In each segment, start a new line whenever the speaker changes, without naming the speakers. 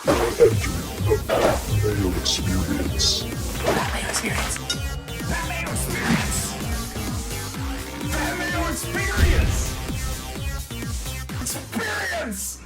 The Mayo Experience.
Mayo Experience. Mayo Experience. Mayo Experience. Experience.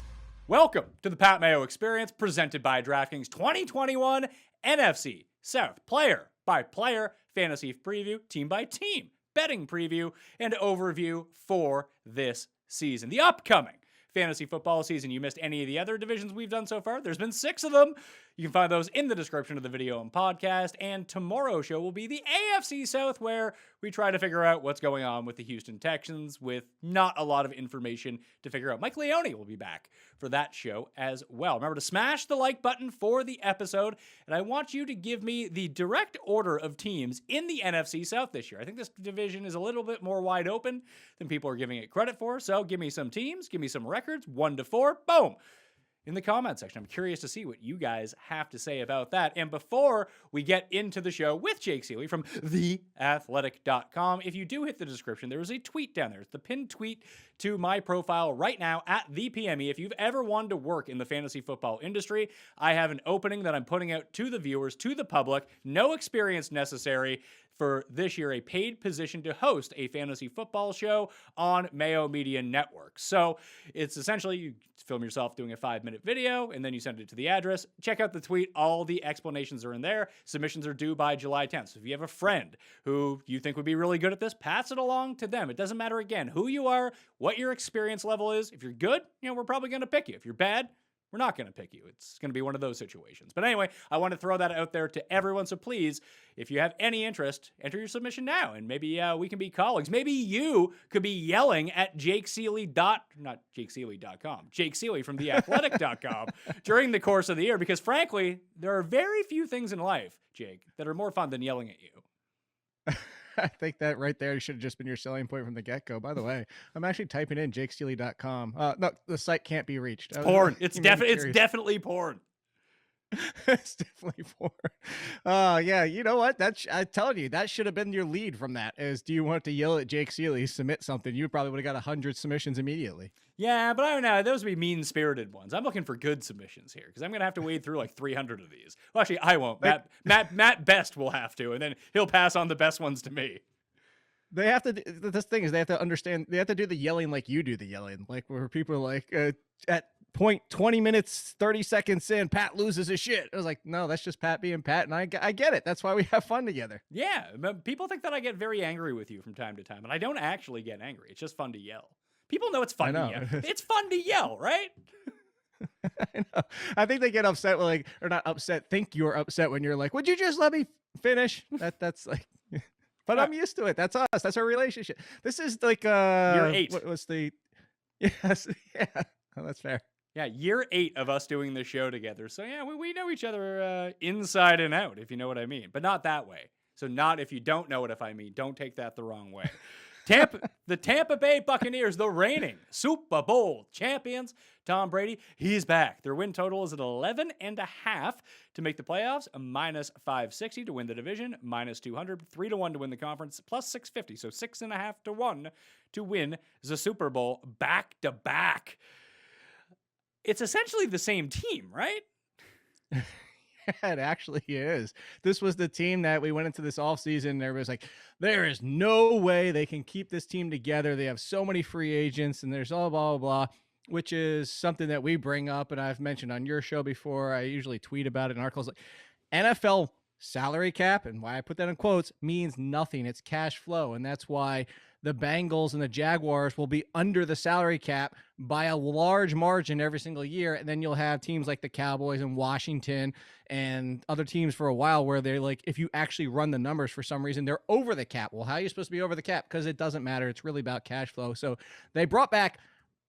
Welcome to the Pat Mayo Experience, presented by DraftKings 2021 NFC South player by player fantasy preview, team by team betting preview, and overview for this season. The upcoming fantasy football season. You missed any of the other divisions we've done so far? There's been 6 of them. You can find those in the description of the video and podcast. And tomorrow's show will be the AFC South, where we try to figure out what's going on with the Houston Texans with not a lot of information to figure out. Mike Leone will be back for that show as well. Remember to smash the like button for the episode. And I want you to give me the direct order of teams in the NFC South this year. I think this division is a little bit more wide open than people are giving it credit for. So give me some teams, give me some records, 1 to 4, boom, in the comment section. I'm curious to see what you guys have to say about that. And before we get into the show with Jake Ciely from theathletic.com, if you do hit the description, there is a tweet down there. It's the pinned tweet to my profile right now at the PME. If you've ever wanted to work in the fantasy football industry, I have an opening that I'm putting out to the viewers, to the public. No experience necessary. For this year, a paid position to host a fantasy football show on Mayo Media Network. So it's essentially you film yourself doing a 5-minute video and then you send it to the address. Check out the tweet. All the explanations are in there. Submissions are due by July 10th. So if you have a friend who you think would be really good at this, pass it along to them. It doesn't matter, again, who you are, what your experience level is. If you're good, we're probably going to pick you. If you're bad, we're not going to pick you. It's going to be one of those situations. But anyway, I want to throw that out there to everyone. So please, if you have any interest, enter your submission now. And maybe we can be colleagues. Maybe you could be yelling at Jake Ciely not JakeCiely.com, Jake Ciely from theathletic.com during the course of the year. Because frankly, there are very few things in life, Jake, that are more fun than yelling at you.
I think that right there should have just been your selling point from the get-go. By the way, I'm actually typing in JakeCiely.com. No, the site can't be reached.
It's porn. It's definitely porn.
It's definitely porn. Yeah, you know what? I'm telling you, that should have been your lead from that. Is, do you want to yell at Jake Ciely, submit something? You probably would have got 100 submissions immediately.
Yeah, but I don't know. Those would be mean-spirited ones. I'm looking for good submissions here because I'm going to have to wade through like 300 of these. Well, actually, I won't. Matt Best will have to, and then he'll pass on the best ones to me.
They have to. This thing is, they have to understand. They have to do the yelling like you do the yelling, like where people are like at point 20 minutes 30 seconds in, Pat loses his shit. I was like, no, that's just Pat being Pat, and I get it. That's why we have fun together.
Yeah, people think that I get very angry with you from time to time, and I don't actually get angry. It's just fun to yell. People know it's fun to yell. It's fun to yell, right?
I know. I think they get upset with or not upset. Think you're upset when you're like, would you just let me finish? That's like. But I'm used to it. That's us. That's our relationship. This is like
year 8.
What was the? Yes, yeah. Oh, that's fair.
Yeah, year 8 of us doing the show together. So yeah, we know each other inside and out, if you know what I mean. But not that way. So not if you don't know what I mean. Don't take that the wrong way. The Tampa Bay Buccaneers, the reigning Super Bowl champions, Tom Brady, he's back. Their win total is at 11.5 to make the playoffs, a -560 to win the division, -200, 3-1 to win the conference, +650, so 6.5 to 1 to win the Super Bowl back to back. It's essentially the same team, right?
It actually is. This was the team that we went into this offseason and everybody's like, there is no way they can keep this team together. They have so many free agents and there's all blah, blah, blah, which is something that we bring up and I've mentioned on your show before. I usually tweet about it in articles. Like NFL salary cap, and why I put that in quotes, means nothing. It's cash flow, and that's why the Bengals and the Jaguars will be under the salary cap by a large margin every single year. And then you'll have teams like the Cowboys and Washington and other teams for a while where they're like, if you actually run the numbers for some reason, they're over the cap. Well, how are you supposed to be over the cap? Because it doesn't matter. It's really about cash flow. So they brought back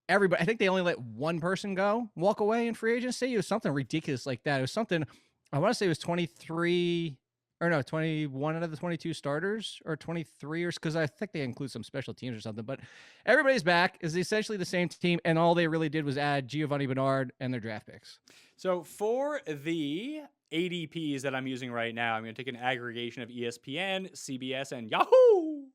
everybody. I think they only let one person walk away in free agency. It was something ridiculous like that. It was something, I want to say it was 21 out of the 22 starters, or 23, or because I think they include some special teams or something. But everybody's back. Is essentially the same team, and all they really did was add Giovanni Bernard and their draft picks.
So for the ADPs that I'm using right now, I'm going to take an aggregation of ESPN, CBS, and Yahoo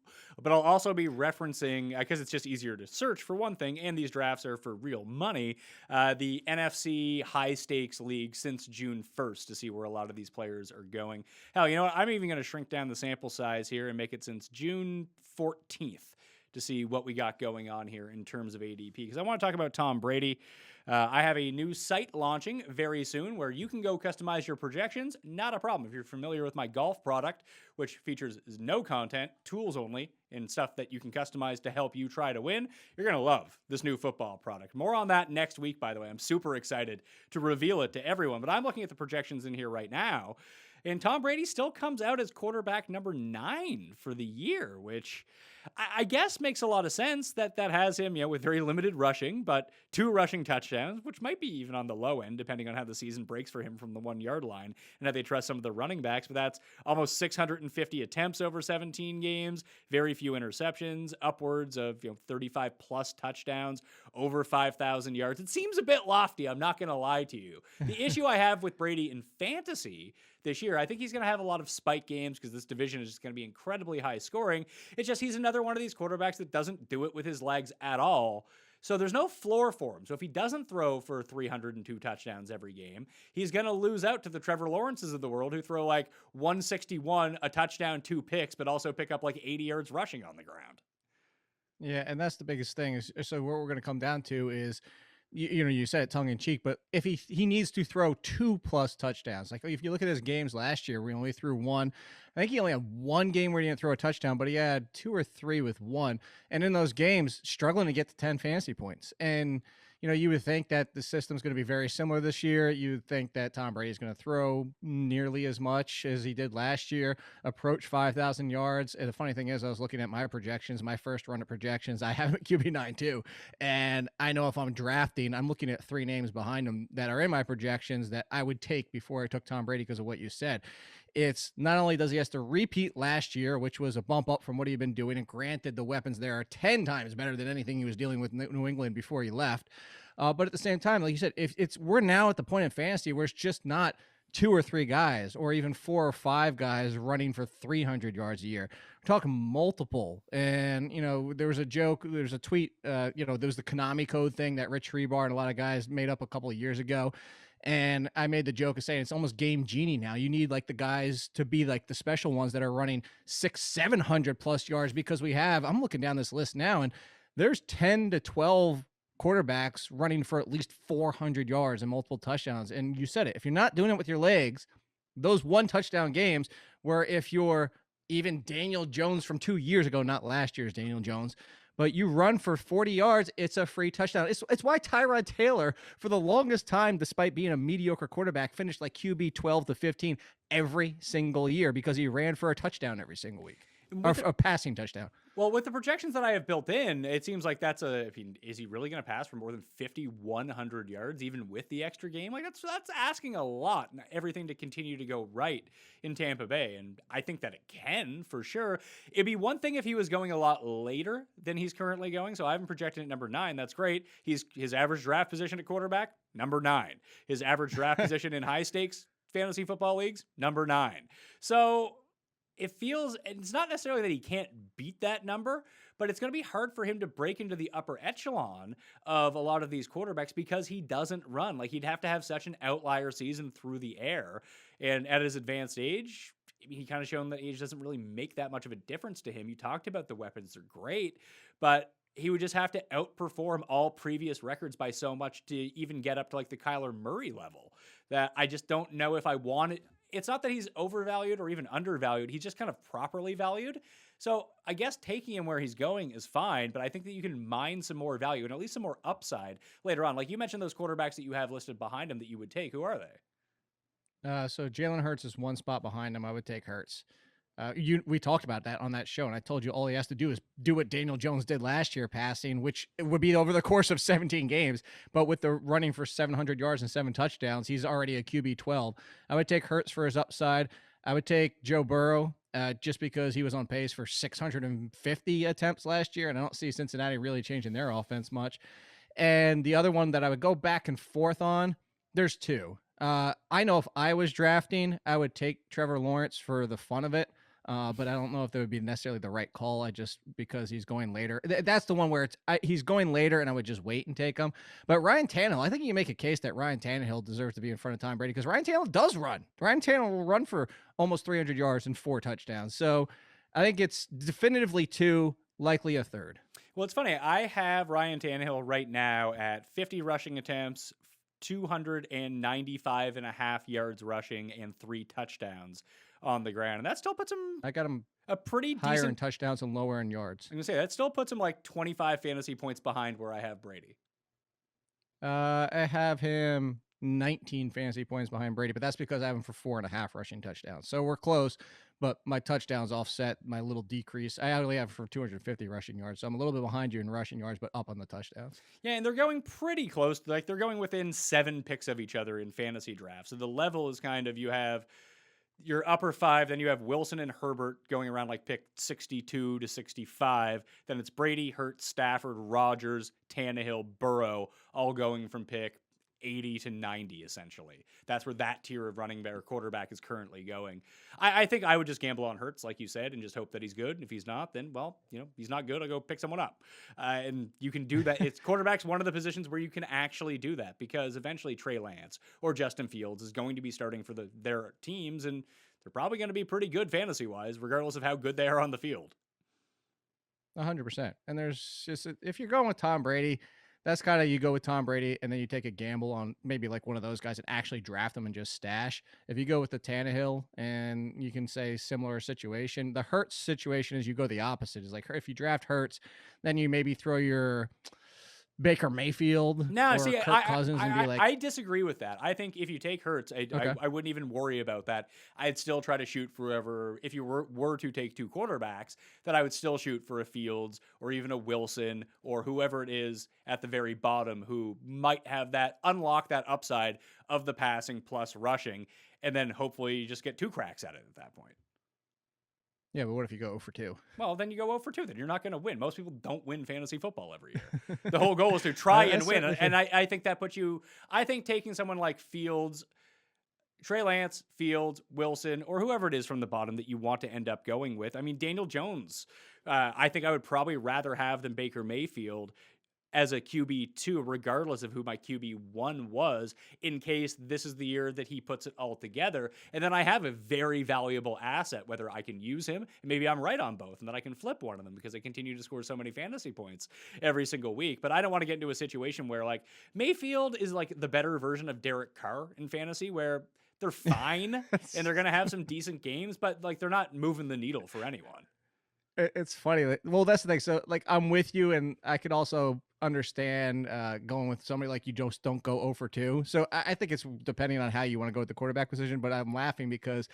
but I'll also be referencing, because it's just easier to search for one thing, and these drafts are for real money, the NFC high stakes league since June 1st to see where a lot of these players are going. Hell, you know what? I'm even going to shrink down the sample size here and make it since June 14th to see what we got going on here in terms of ADP, because I want to talk about Tom Brady. I have a new site launching very soon where you can go customize your projections. Not a problem. If you're familiar with my golf product, which features no content, tools only, and stuff that you can customize to help you try to win, you're going to love this new football product. More on that next week, by the way. I'm super excited to reveal it to everyone, but I'm looking at the projections in here right now, and Tom Brady still comes out as quarterback number 9 for the year, which I guess makes a lot of sense that has him, with very limited rushing, but 2 rushing touchdowns, which might be even on the low end, depending on how the season breaks for him from the 1-yard line and how they trust some of the running backs. But that's almost 650 attempts over 17 games, very few interceptions, upwards of 35 plus touchdowns, over 5,000 yards. It seems a bit lofty, I'm not going to lie to you. The issue I have with Brady in fantasy this year, I think he's going to have a lot of spike games because this division is just going to be incredibly high scoring. It's just he's another one of these quarterbacks that doesn't do it with his legs at all. So there's no floor for him. So if he doesn't throw for 302 touchdowns every game, he's going to lose out to the Trevor Lawrences of the world who throw like 161, a touchdown, 2 picks, but also pick up like 80 yards rushing on the ground.
Yeah, and that's the biggest thing. So what we're going to come down to is, you said it tongue in cheek, but if he needs to throw 2+ touchdowns, like if you look at his games last year, we only threw 1. I think he only had 1 game where he didn't throw a touchdown, but he had 2 or 3 with 1. And in those games, struggling to get to 10 fantasy points. And you would think that the system's going to be very similar this year. You would think that Tom Brady is going to throw nearly as much as he did last year, approach 5,000 yards. And the funny thing is, I was looking at my projections, my first run of projections. I have a QB9 too. And I know if I'm drafting, I'm looking at 3 names behind him that are in my projections that I would take before I took Tom Brady because of what you said. It's not only does he have to repeat last year, which was a bump up from what he'd been doing, and granted the weapons there are 10 times better than anything he was dealing with New England before he left. But at the same time, like you said, we're now at the point in fantasy where it's just not 2 or 3 guys or even 4 or 5 guys running for 300 yards a year. We're talking multiple. And, there was a joke, there's a tweet, there was the Konami code thing that Rich Hribar and a lot of guys made up a couple of years ago. And I made the joke of saying it's almost game genie now. You need like the guys to be like the special ones that are running 600-700 plus yards, because I'm looking down this list now and there's 10 to 12 quarterbacks running for at least 400 yards and multiple touchdowns. And you said it, if you're not doing it with your legs, those 1 touchdown games where if you're even Daniel Jones from 2 years ago, not last year's Daniel Jones, but you run for 40 yards, it's a free touchdown. It's why Tyrod Taylor, for the longest time, despite being a mediocre quarterback, finished like QB 12 to 15 every single year because he ran for a touchdown every single week, or a passing touchdown.
Well, with the projections that I have built in, it seems like is he really going to pass for more than 5,100 yards, even with the extra game? Like that's asking a lot. Everything to continue to go right in Tampa Bay, and I think that it can for sure. It'd be one thing if he was going a lot later than he's currently going. So I haven't projected at number 9. That's great. His average draft position at quarterback, number 9. His average draft position in high stakes fantasy football leagues, number 9. So it's not necessarily that he can't beat that number, but it's going to be hard for him to break into the upper echelon of a lot of these quarterbacks because he doesn't run. Like he'd have to have such an outlier season through the air. And at his advanced age, he kind of shown that age doesn't really make that much of a difference to him. You talked about the weapons are great, but he would just have to outperform all previous records by so much to even get up to like the Kyler Murray level that I just don't know if I want it. It's not that he's overvalued or even undervalued. He's just kind of properly valued. So I guess taking him where he's going is fine, but I think that you can mine some more value and at least some more upside later on. Like you mentioned those quarterbacks that you have listed behind him that you would take. Who are they?
So Jalen Hurts is 1 spot behind him. I would take Hurts. We talked about that on that show, and I told you all he has to do is do what Daniel Jones did last year passing, which would be over the course of 17 games. But with the running for 700 yards and 7 touchdowns, he's already a QB 12. I would take Hurts for his upside. I would take Joe Burrow just because he was on pace for 650 attempts last year, and I don't see Cincinnati really changing their offense much. And the other one that I would go back and forth on, there's 2. I know if I was drafting, I would take Trevor Lawrence for the fun of it. but I don't know if that would be necessarily the right call. Because he's going later. That's the one where he's going later, and I would just wait and take him. But Ryan Tannehill, I think you can make a case that Ryan Tannehill deserves to be in front of Tom Brady because Ryan Tannehill does run. Ryan Tannehill will run for almost 300 yards and 4 touchdowns. So I think it's definitively 2, likely a 3rd.
Well, it's funny. I have Ryan Tannehill right now at 50 rushing attempts, 295.5 yards rushing, and 3 touchdowns on the ground. And that still puts him...
I got him
a pretty
higher
decent...
in touchdowns and lower in yards.
I'm going to say, that still puts him like 25 fantasy points behind where I have Brady.
I have him 19 fantasy points behind Brady, but that's because I have him for 4.5 rushing touchdowns. So we're close, but my touchdowns offset my little decrease. I only have for 250 rushing yards, so I'm a little bit behind you in rushing yards, but up on the touchdowns.
Yeah, and they're going pretty close. Like, they're going within 7 picks of each other in fantasy drafts. So the level is kind of, you have your upper 5, then you have Wilson and Herbert going around like pick 62 to 65. Then it's Brady, Hurts, Stafford, Rodgers, Tannehill, Burrow, all going from pick 80 to 90, essentially. That's where that tier of running back or quarterback is currently going. I think I would just gamble on Hurts, like you said, and just hope that he's good. And if he's not, then, well, he's not good. I'll go pick someone up. And you can do that. It's quarterback's one of the positions where you can actually do that because eventually Trey Lance or Justin Fields is going to be starting for their teams, and they're probably going to be pretty good fantasy-wise, regardless of how good they are on the field.
100%. And there's just, if you're going with Tom Brady, that's kind of, you go with Tom Brady and then you take a gamble on maybe like one of those guys and actually draft them and just stash. If you go with the Tannehill, and you can say similar situation, the Hurts situation is you go the opposite. Is like, if you draft Hurts, then you maybe throw your Baker Mayfield or Kirk Cousins and be like...
I disagree with that. I think if you take Hurts, I wouldn't even worry about that. I'd still try to shoot for whoever, if you were to take 2 quarterbacks, that I would still shoot for a Fields or even a Wilson or whoever it is at the very bottom who might have unlock that upside of the passing plus rushing, and then hopefully you just get 2 cracks at it at that point.
Yeah, but what if you go 0 for 2?
Well, then you go 0 for 2. Then you're not going to win. Most people don't win fantasy football every year. The whole goal is to try and win. And I think that puts you... I think taking someone like Fields, Trey Lance, Fields, Wilson, or whoever it is from the bottom that you want to end up going with. I mean, Daniel Jones, I think I would probably rather have than Baker Mayfield as a QB2, regardless of who my QB1 was, in case this is the year that he puts it all together. And then I have a very valuable asset, whether I can use him, and maybe I'm right on both, and then I can flip one of them because I continue to score so many fantasy points every single week. But I don't want to get into a situation where, like, Mayfield is like the better version of Derek Carr in fantasy, where they're fine and they're going to have some decent games, but like they're not moving the needle for anyone.
It's funny. Well, that's the thing. So, like, I'm with you, and I could also understand going with somebody like you just don't go 0 for 2. So I think it's depending on how you want to go with the quarterback position, but I'm laughing because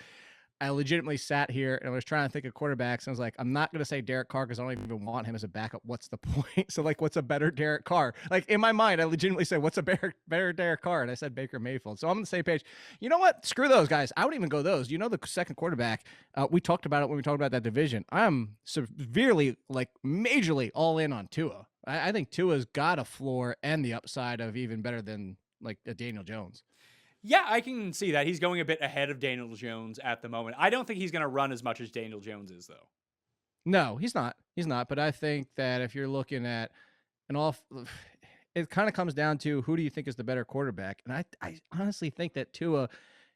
I legitimately sat here and I was trying to think of quarterbacks, and I was like, I'm not going to say Derek Carr because I don't even want him as a backup. What's the point? So, like, what's a better Derek Carr? Like, in my mind, I legitimately said, what's a better Derek Carr? And I said Baker Mayfield. So I'm on the same page. You know what? Screw those guys. I wouldn't even go those. You know, the second quarterback, we talked about it when we talked about that division. I'm severely, like, majorly all in on Tua. I think Tua's got a floor and the upside of even better than, like, a Daniel Jones.
Yeah, I can see that. He's going a bit ahead of Daniel Jones at the moment. I don't think he's going to run as much as Daniel Jones is, though.
No, he's not. He's not. But I think that if you're looking at it kind of comes down to who do you think is the better quarterback? And I honestly think that Tua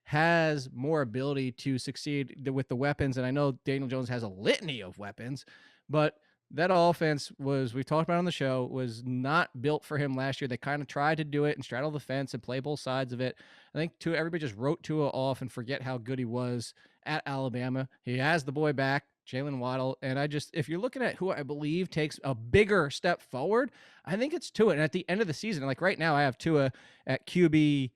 has more ability to succeed with the weapons. And I know Daniel Jones has a litany of weapons, but that offense we talked about on the show, was not built for him last year. They kind of tried to do it and straddle the fence and play both sides of it. I think everybody just wrote Tua off and forget how good he was at Alabama. He has the boy back, Jalen Waddle. And if you're looking at who I believe takes a bigger step forward, I think it's Tua. And at the end of the season, like right now, I have Tua at QB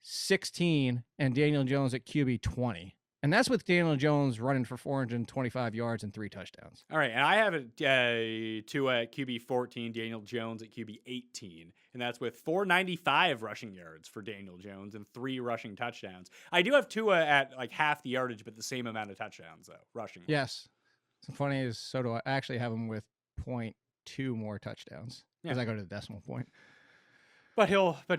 16 and Daniel Jones at QB 20. And that's with Daniel Jones running for 425 yards and 3 touchdowns.
All right, and I have Tua at QB 14, Daniel Jones at QB 18. And that's with 495 rushing yards for Daniel Jones and 3 rushing touchdowns. I do have Tua at like half the yardage, but the same amount of touchdowns, though, rushing.
Yes. So funny is, so do I actually have him with 0.2 more touchdowns because I go to the decimal point.
But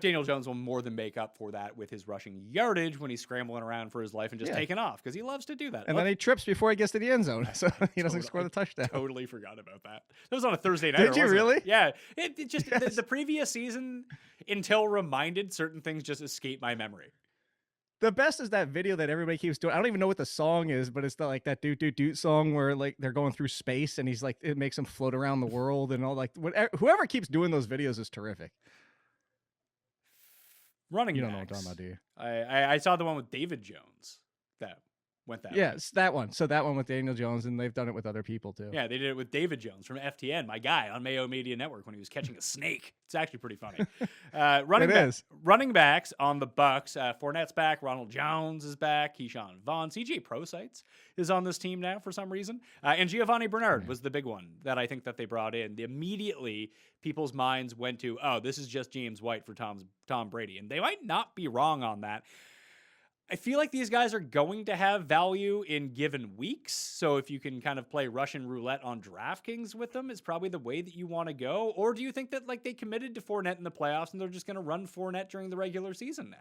Daniel Jones will more than make up for that with his rushing yardage when he's scrambling around for his life and just taking off because he loves to do that.
And then he trips before he gets to the end zone, so he doesn't score the touchdown.
Totally forgot about that. That was on a Thursday night.
Did you really?
Yeah. It just the previous season, until reminded, certain things just escape my memory.
The best is that video that everybody keeps doing. I don't even know what the song is, but it's like that doot doot doot song where like they're going through space and he's like it makes him float around the world and all like whatever. Whoever keeps doing those videos is terrific.
Running
You
backs.
don't know what I'm talking about, do you?
I saw the one with David Jones that went that way.
Yes, that one. So that one with Daniel Jones, and they've done it with other people too.
Yeah, they did it with David Jones from FTN, my guy on Mayo Media Network when he was catching a snake. It's actually pretty funny. Running backs on the Bucks. Fournette's back. Ronald Jones is back. Keyshawn Vaughn. CJ Prosites is on this team now for some reason. And Giovanni Bernard was the big one that I think that they brought in. Immediately, people's minds went to, oh, this is just James White for Tom Brady. And they might not be wrong on that. I feel like these guys are going to have value in given weeks. So if you can kind of play Russian roulette on DraftKings with them is probably the way that you want to go. Or do you think that like they committed to Fournette in the playoffs and they're just going to run Fournette during the regular season now?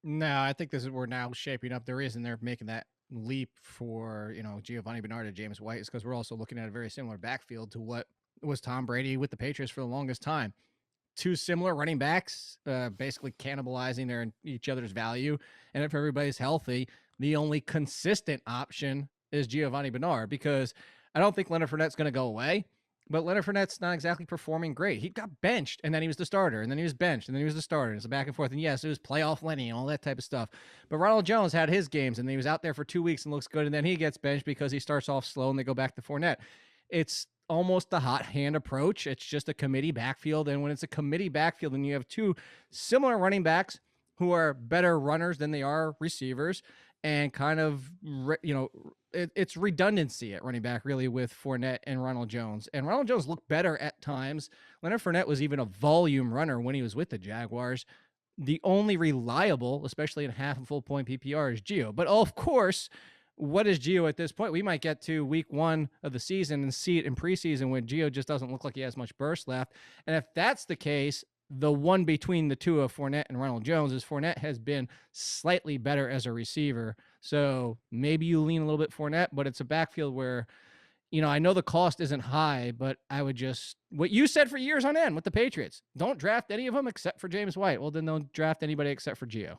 No, I think this is we're now shaping up. The reason they're making that leap for, Giovanni Bernard and James White is because we're also looking at a very similar backfield to what was Tom Brady with the Patriots for the longest time. Two similar running backs, basically cannibalizing each other's value. And if everybody's healthy, the only consistent option is Giovanni Bernard because I don't think Leonard Fournette's going to go away. But Leonard Fournette's not exactly performing great. He got benched, and then he was the starter, and then he was benched, and then he was the starter. It's a back and forth. And yes, it was playoff Lenny and all that type of stuff. But Ronald Jones had his games, and he was out there for 2 weeks and looks good, and then he gets benched because he starts off slow, and they go back to Fournette. It's almost a hot hand approach. It's just a committee backfield, and when it's a committee backfield, and you have two similar running backs who are better runners than they are receivers, and kind of, it's redundancy at running back, really, with Fournette and Ronald Jones. And Ronald Jones looked better at times. Leonard Fournette was even a volume runner when he was with the Jaguars. The only reliable, especially in half and full point PPR, is Gio. But, of course, what is Gio at this point? We might get to week 1 of the season and see it in preseason when Gio just doesn't look like he has much burst left. And if that's the case, the one between the two of Fournette and Ronald Jones is Fournette has been slightly better as a receiver. So maybe you lean a little bit Fournette, but it's a backfield where, I know the cost isn't high, but I would just, what you said for years on end with the Patriots, don't draft any of them except for James White. Well, then don't draft anybody except for Gio.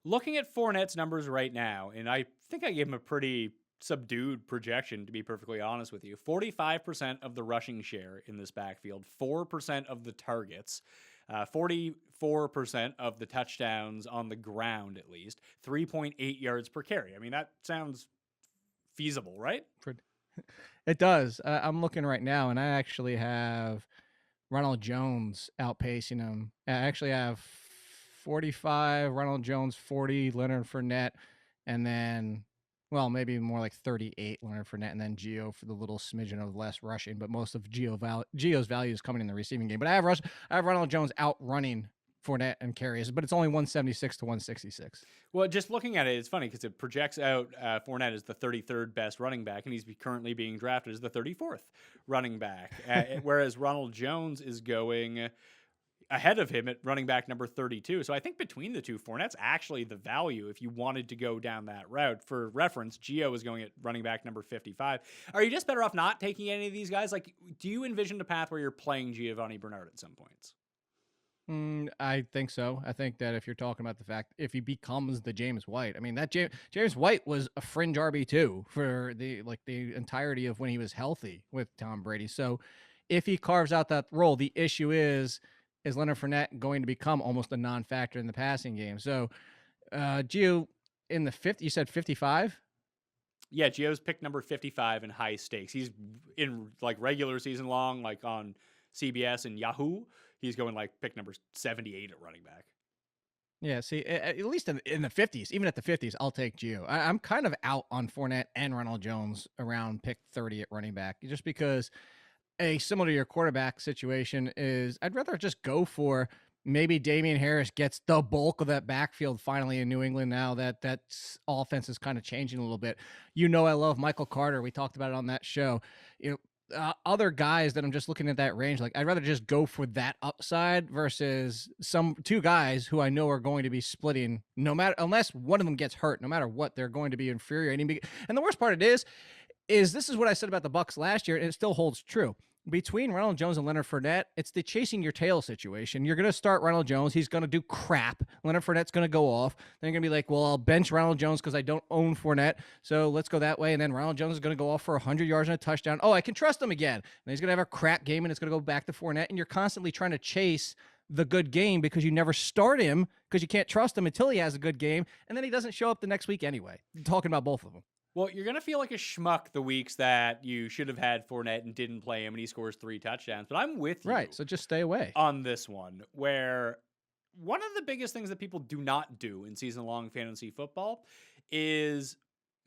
Looking at Fournette's numbers right now, and I think I gave him a pretty subdued projection, to be perfectly honest with you. 45% of the rushing share in this backfield, 4% of the targets, 44% of the touchdowns on the ground, at least, 3.8 yards per carry. I mean, that sounds feasible, right?
It does. I'm looking right now, and I actually have Ronald Jones outpacing him. I actually have 45, Ronald Jones 40, Leonard Fournette, and then, well, maybe more like 38 Leonard Fournette, and then Gio for the little smidgen of less rushing, but most of Gio's value is coming in the receiving game. But I have Ronald Jones outrunning Fournette and carries, but it's only 176 to 166.
Well, just looking at it, it's funny because it projects out Fournette as the 33rd best running back, and he's currently being drafted as the 34th running back, whereas Ronald Jones is going ahead of him at running back number 32. So I think between the two, Fournette's actually the value if you wanted to go down that route. For reference, Gio is going at running back number 55. Are you just better off not taking any of these guys? Like, do you envision a path where you're playing Giovanni Bernard at some points?
I think so. I think that if you're talking about the fact, if he becomes the James White, I mean, that James White was a fringe RB2 for the entirety of when he was healthy with Tom Brady. So if he carves out that role, the issue is Leonard Fournette going to become almost a non-factor in the passing game? So, Gio in the 50, you said 55?
Yeah, Gio's pick number 55 in high stakes. He's in like regular season long, like on CBS and Yahoo. He's going like pick number 78 at running back.
Yeah, see, at least in the 50s, even at the 50s, I'll take Gio. I'm kind of out on Fournette and Ronald Jones around pick 30 at running back, just because similar to your quarterback situation is I'd rather just go for maybe Damian Harris gets the bulk of that backfield finally in New England now that offense is kind of changing a little bit. I love Michael Carter. We talked about it on that show. other guys that I'm just looking at that range, like I'd rather just go for that upside versus some two guys who I know are going to be splitting no matter, unless one of them gets hurt, no matter what, they're going to be infuriating. And the worst part is this is what I said about the Bucs last year, and it still holds true. Between Ronald Jones and Leonard Fournette, it's the chasing your tail situation. You're going to start Ronald Jones. He's going to do crap. Leonard Fournette's going to go off. Then you're going to be like, well, I'll bench Ronald Jones because I don't own Fournette. So let's go that way. And then Ronald Jones is going to go off for 100 yards and a touchdown. Oh, I can trust him again. And he's going to have a crap game, and it's going to go back to Fournette. And you're constantly trying to chase the good game because you never start him because you can't trust him until he has a good game. And then he doesn't show up the next week anyway. I'm talking about both of them.
Well, you're going to feel like a schmuck the weeks that you should have had Fournette and didn't play him and he scores 3 touchdowns. But I'm with you.
Right, so just stay away.
On this one, where one of the biggest things that people do not do in season-long fantasy football is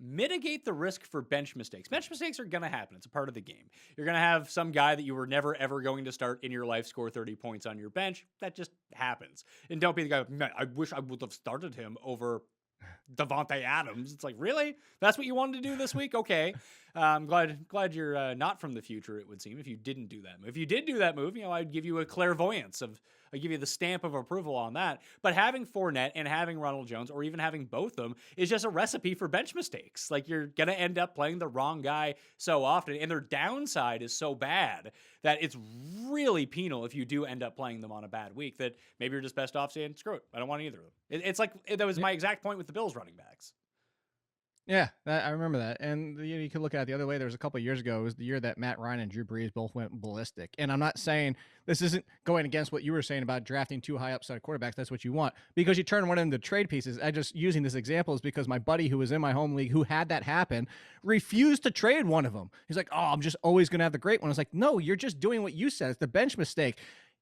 mitigate the risk for bench mistakes. Bench mistakes are going to happen. It's a part of the game. You're going to have some guy that you were never, ever going to start in your life score 30 points on your bench. That just happens. And don't be the guy, man, I wish I would have started him over Devontae Adams. It's like, really? That's what you wanted to do this week? Okay. I'm glad you're not from the future, it would seem, if you didn't do that move. If you did do that move, I'd give you a clairvoyance I'd give you the stamp of approval on that. But having Fournette and having Ronald Jones, or even having both of them, is just a recipe for bench mistakes. Like, you're going to end up playing the wrong guy so often, and their downside is so bad that it's really penal if you do end up playing them on a bad week, that maybe you're just best off saying, screw it, I don't want either of them. It's like, that was my exact point with the Bills running backs.
Yeah, I remember that. And you can look at it the other way. There was a couple of years ago. It was the year that Matt Ryan and Drew Brees both went ballistic. And I'm not saying this isn't going against what you were saying about drafting 2 high upside quarterbacks. That's what you want because you turn one into trade pieces. I just using this example is because my buddy who was in my home league who had that happen refused to trade one of them. He's like, oh, I'm just always going to have the great one. I was like, no, you're just doing what you said. It's the bench mistake.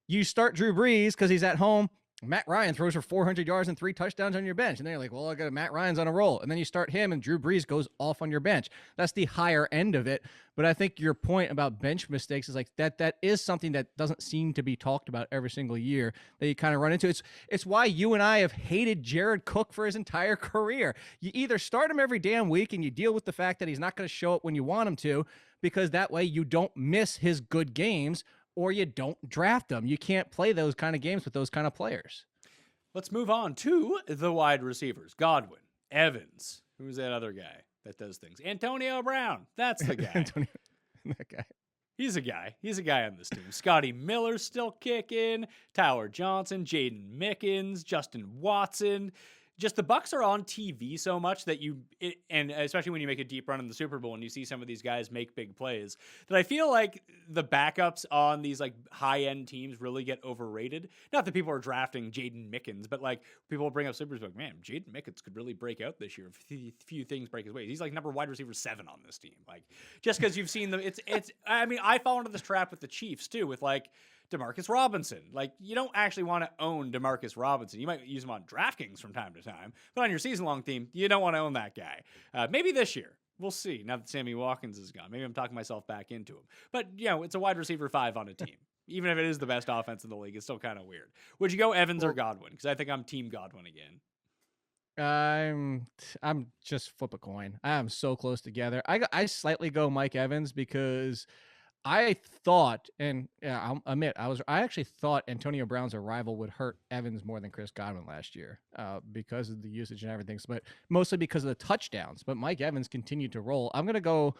You start Drew Brees because he's at home. Matt Ryan throws for 400 yards and 3 touchdowns on your bench. And then you're like, well, I got Matt Ryan's on a roll. And then you start him and Drew Brees goes off on your bench. That's the higher end of it. But I think your point about bench mistakes is like that is something that doesn't seem to be talked about every single year that you kind of run into. It's why you and I have hated Jared Cook for his entire career. You either start him every damn week and you deal with the fact that he's not going to show up when you want him to, because that way you don't miss his good games, or you don't draft them. You can't play those kind of games with those kind of players.
Let's move on to the wide receivers. Godwin, Evans. Who's that other guy that does things? Antonio Brown. That's the guy.
That guy.
He's a guy. He's a guy on this team. Scotty Miller's still kicking. Tyler Johnson, Jaden Mickens, Justin Watson. Just the Bucs are on TV so much that and especially when you make a deep run in the Super Bowl and you see some of these guys make big plays, that I feel like the backups on these like high-end teams really get overrated. Not that people are drafting Jaden Mickens, but like people bring up Super Bowl, like, man, Jaden Mickens could really break out this year if a few things break his way. He's like number wide receiver 7 on this team. Like, just because you've seen them, I mean, I fall into this trap with the Chiefs too, with like Demarcus Robinson. Like, you don't actually want to own Demarcus Robinson. You might use him on DraftKings from time to time, but on your season-long team, you don't want to own that guy. Maybe this year. We'll see, now that Sammy Watkins is gone. Maybe I'm talking myself back into him. But, it's a wide receiver 5 on a team. Even if it is the best offense in the league, it's still kind of weird. Would you go Evans or Godwin? Because I think I'm team Godwin again.
I'm just flip a coin. I am so close together. I slightly go Mike Evans because I thought, and yeah, I'll admit, I actually thought Antonio Brown's arrival would hurt Evans more than Chris Godwin last year because of the usage and everything, but mostly because of the touchdowns. But Mike Evans continued to roll. I'm going to go,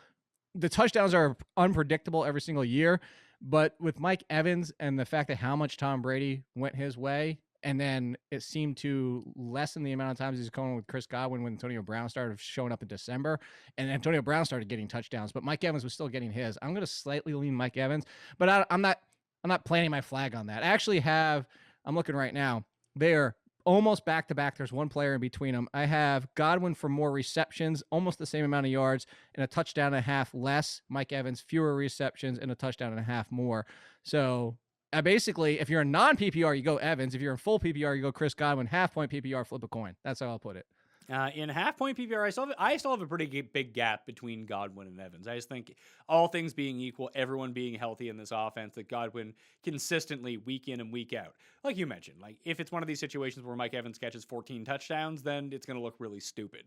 the touchdowns are unpredictable every single year, but with Mike Evans and the fact that how much Tom Brady went his way, and then it seemed to lessen the amount of times he's going with Chris Godwin when Antonio Brown started showing up in December, and Antonio Brown started getting touchdowns, but Mike Evans was still getting his. I'm going to slightly lean Mike Evans, but I'm not planting my flag on that. I actually I'm looking right now. They are almost back to back. There's one player in between them. I have Godwin for more receptions, almost the same amount of yards, and a touchdown and a half less. Mike Evans, fewer receptions and a touchdown and a half more. So basically, if you're in non-PPR, you go Evans. If you're in full PPR, you go Chris Godwin. Half-point PPR, flip a coin. That's how I'll put it.
In half-point PPR, I still have a pretty big gap between Godwin and Evans. I just think, all things being equal, everyone being healthy in this offense, that Godwin consistently, week in and week out, like you mentioned, like if it's one of these situations where Mike Evans catches 14 touchdowns, then it's going to look really stupid,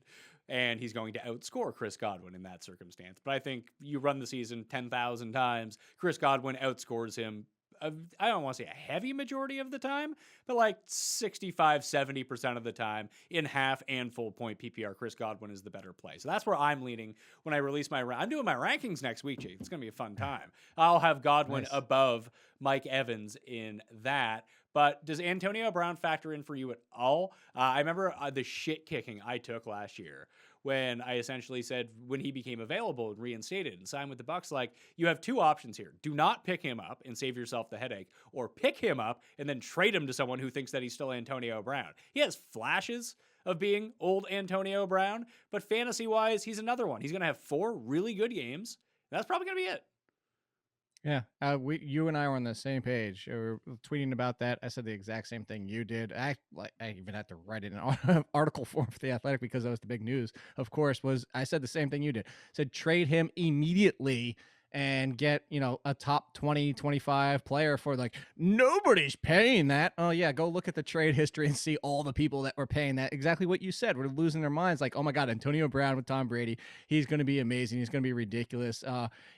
and he's going to outscore Chris Godwin in that circumstance. But I think you run the season 10,000 times, Chris Godwin outscores him. I don't want to say a heavy majority of the time, but like 65, 70% of the time in half and full point PPR, Chris Godwin is the better play. So that's where I'm leaning when I release I'm doing my rankings next week, Jake. It's going to be a fun time. I'll have Godwin above Mike Evans in that. But does Antonio Brown factor in for you at all? I remember the shit kicking I took last year when I essentially said, when he became available and reinstated and signed with the Bucs, like, you have two options here. Do not pick him up and save yourself the headache, or pick him up and then trade him to someone who thinks that he's still Antonio Brown. He has flashes of being old Antonio Brown, but fantasy-wise, he's another one. He's going to have 4 really good games. That's probably going to be it.
Yeah, you and I were on the same page. We were tweeting about that. I said the exact same thing you did. I even had to write it in an article form for The Athletic because that was the big news, of course, was I said the same thing you did. I said trade him immediately and get, a top 20, 25 player for, like, nobody's paying that. Oh yeah, go look at the trade history and see all the people that were paying that. Exactly what you said. We're losing their minds. Like, oh my God, Antonio Brown with Tom Brady. He's going to be amazing. He's going to be ridiculous.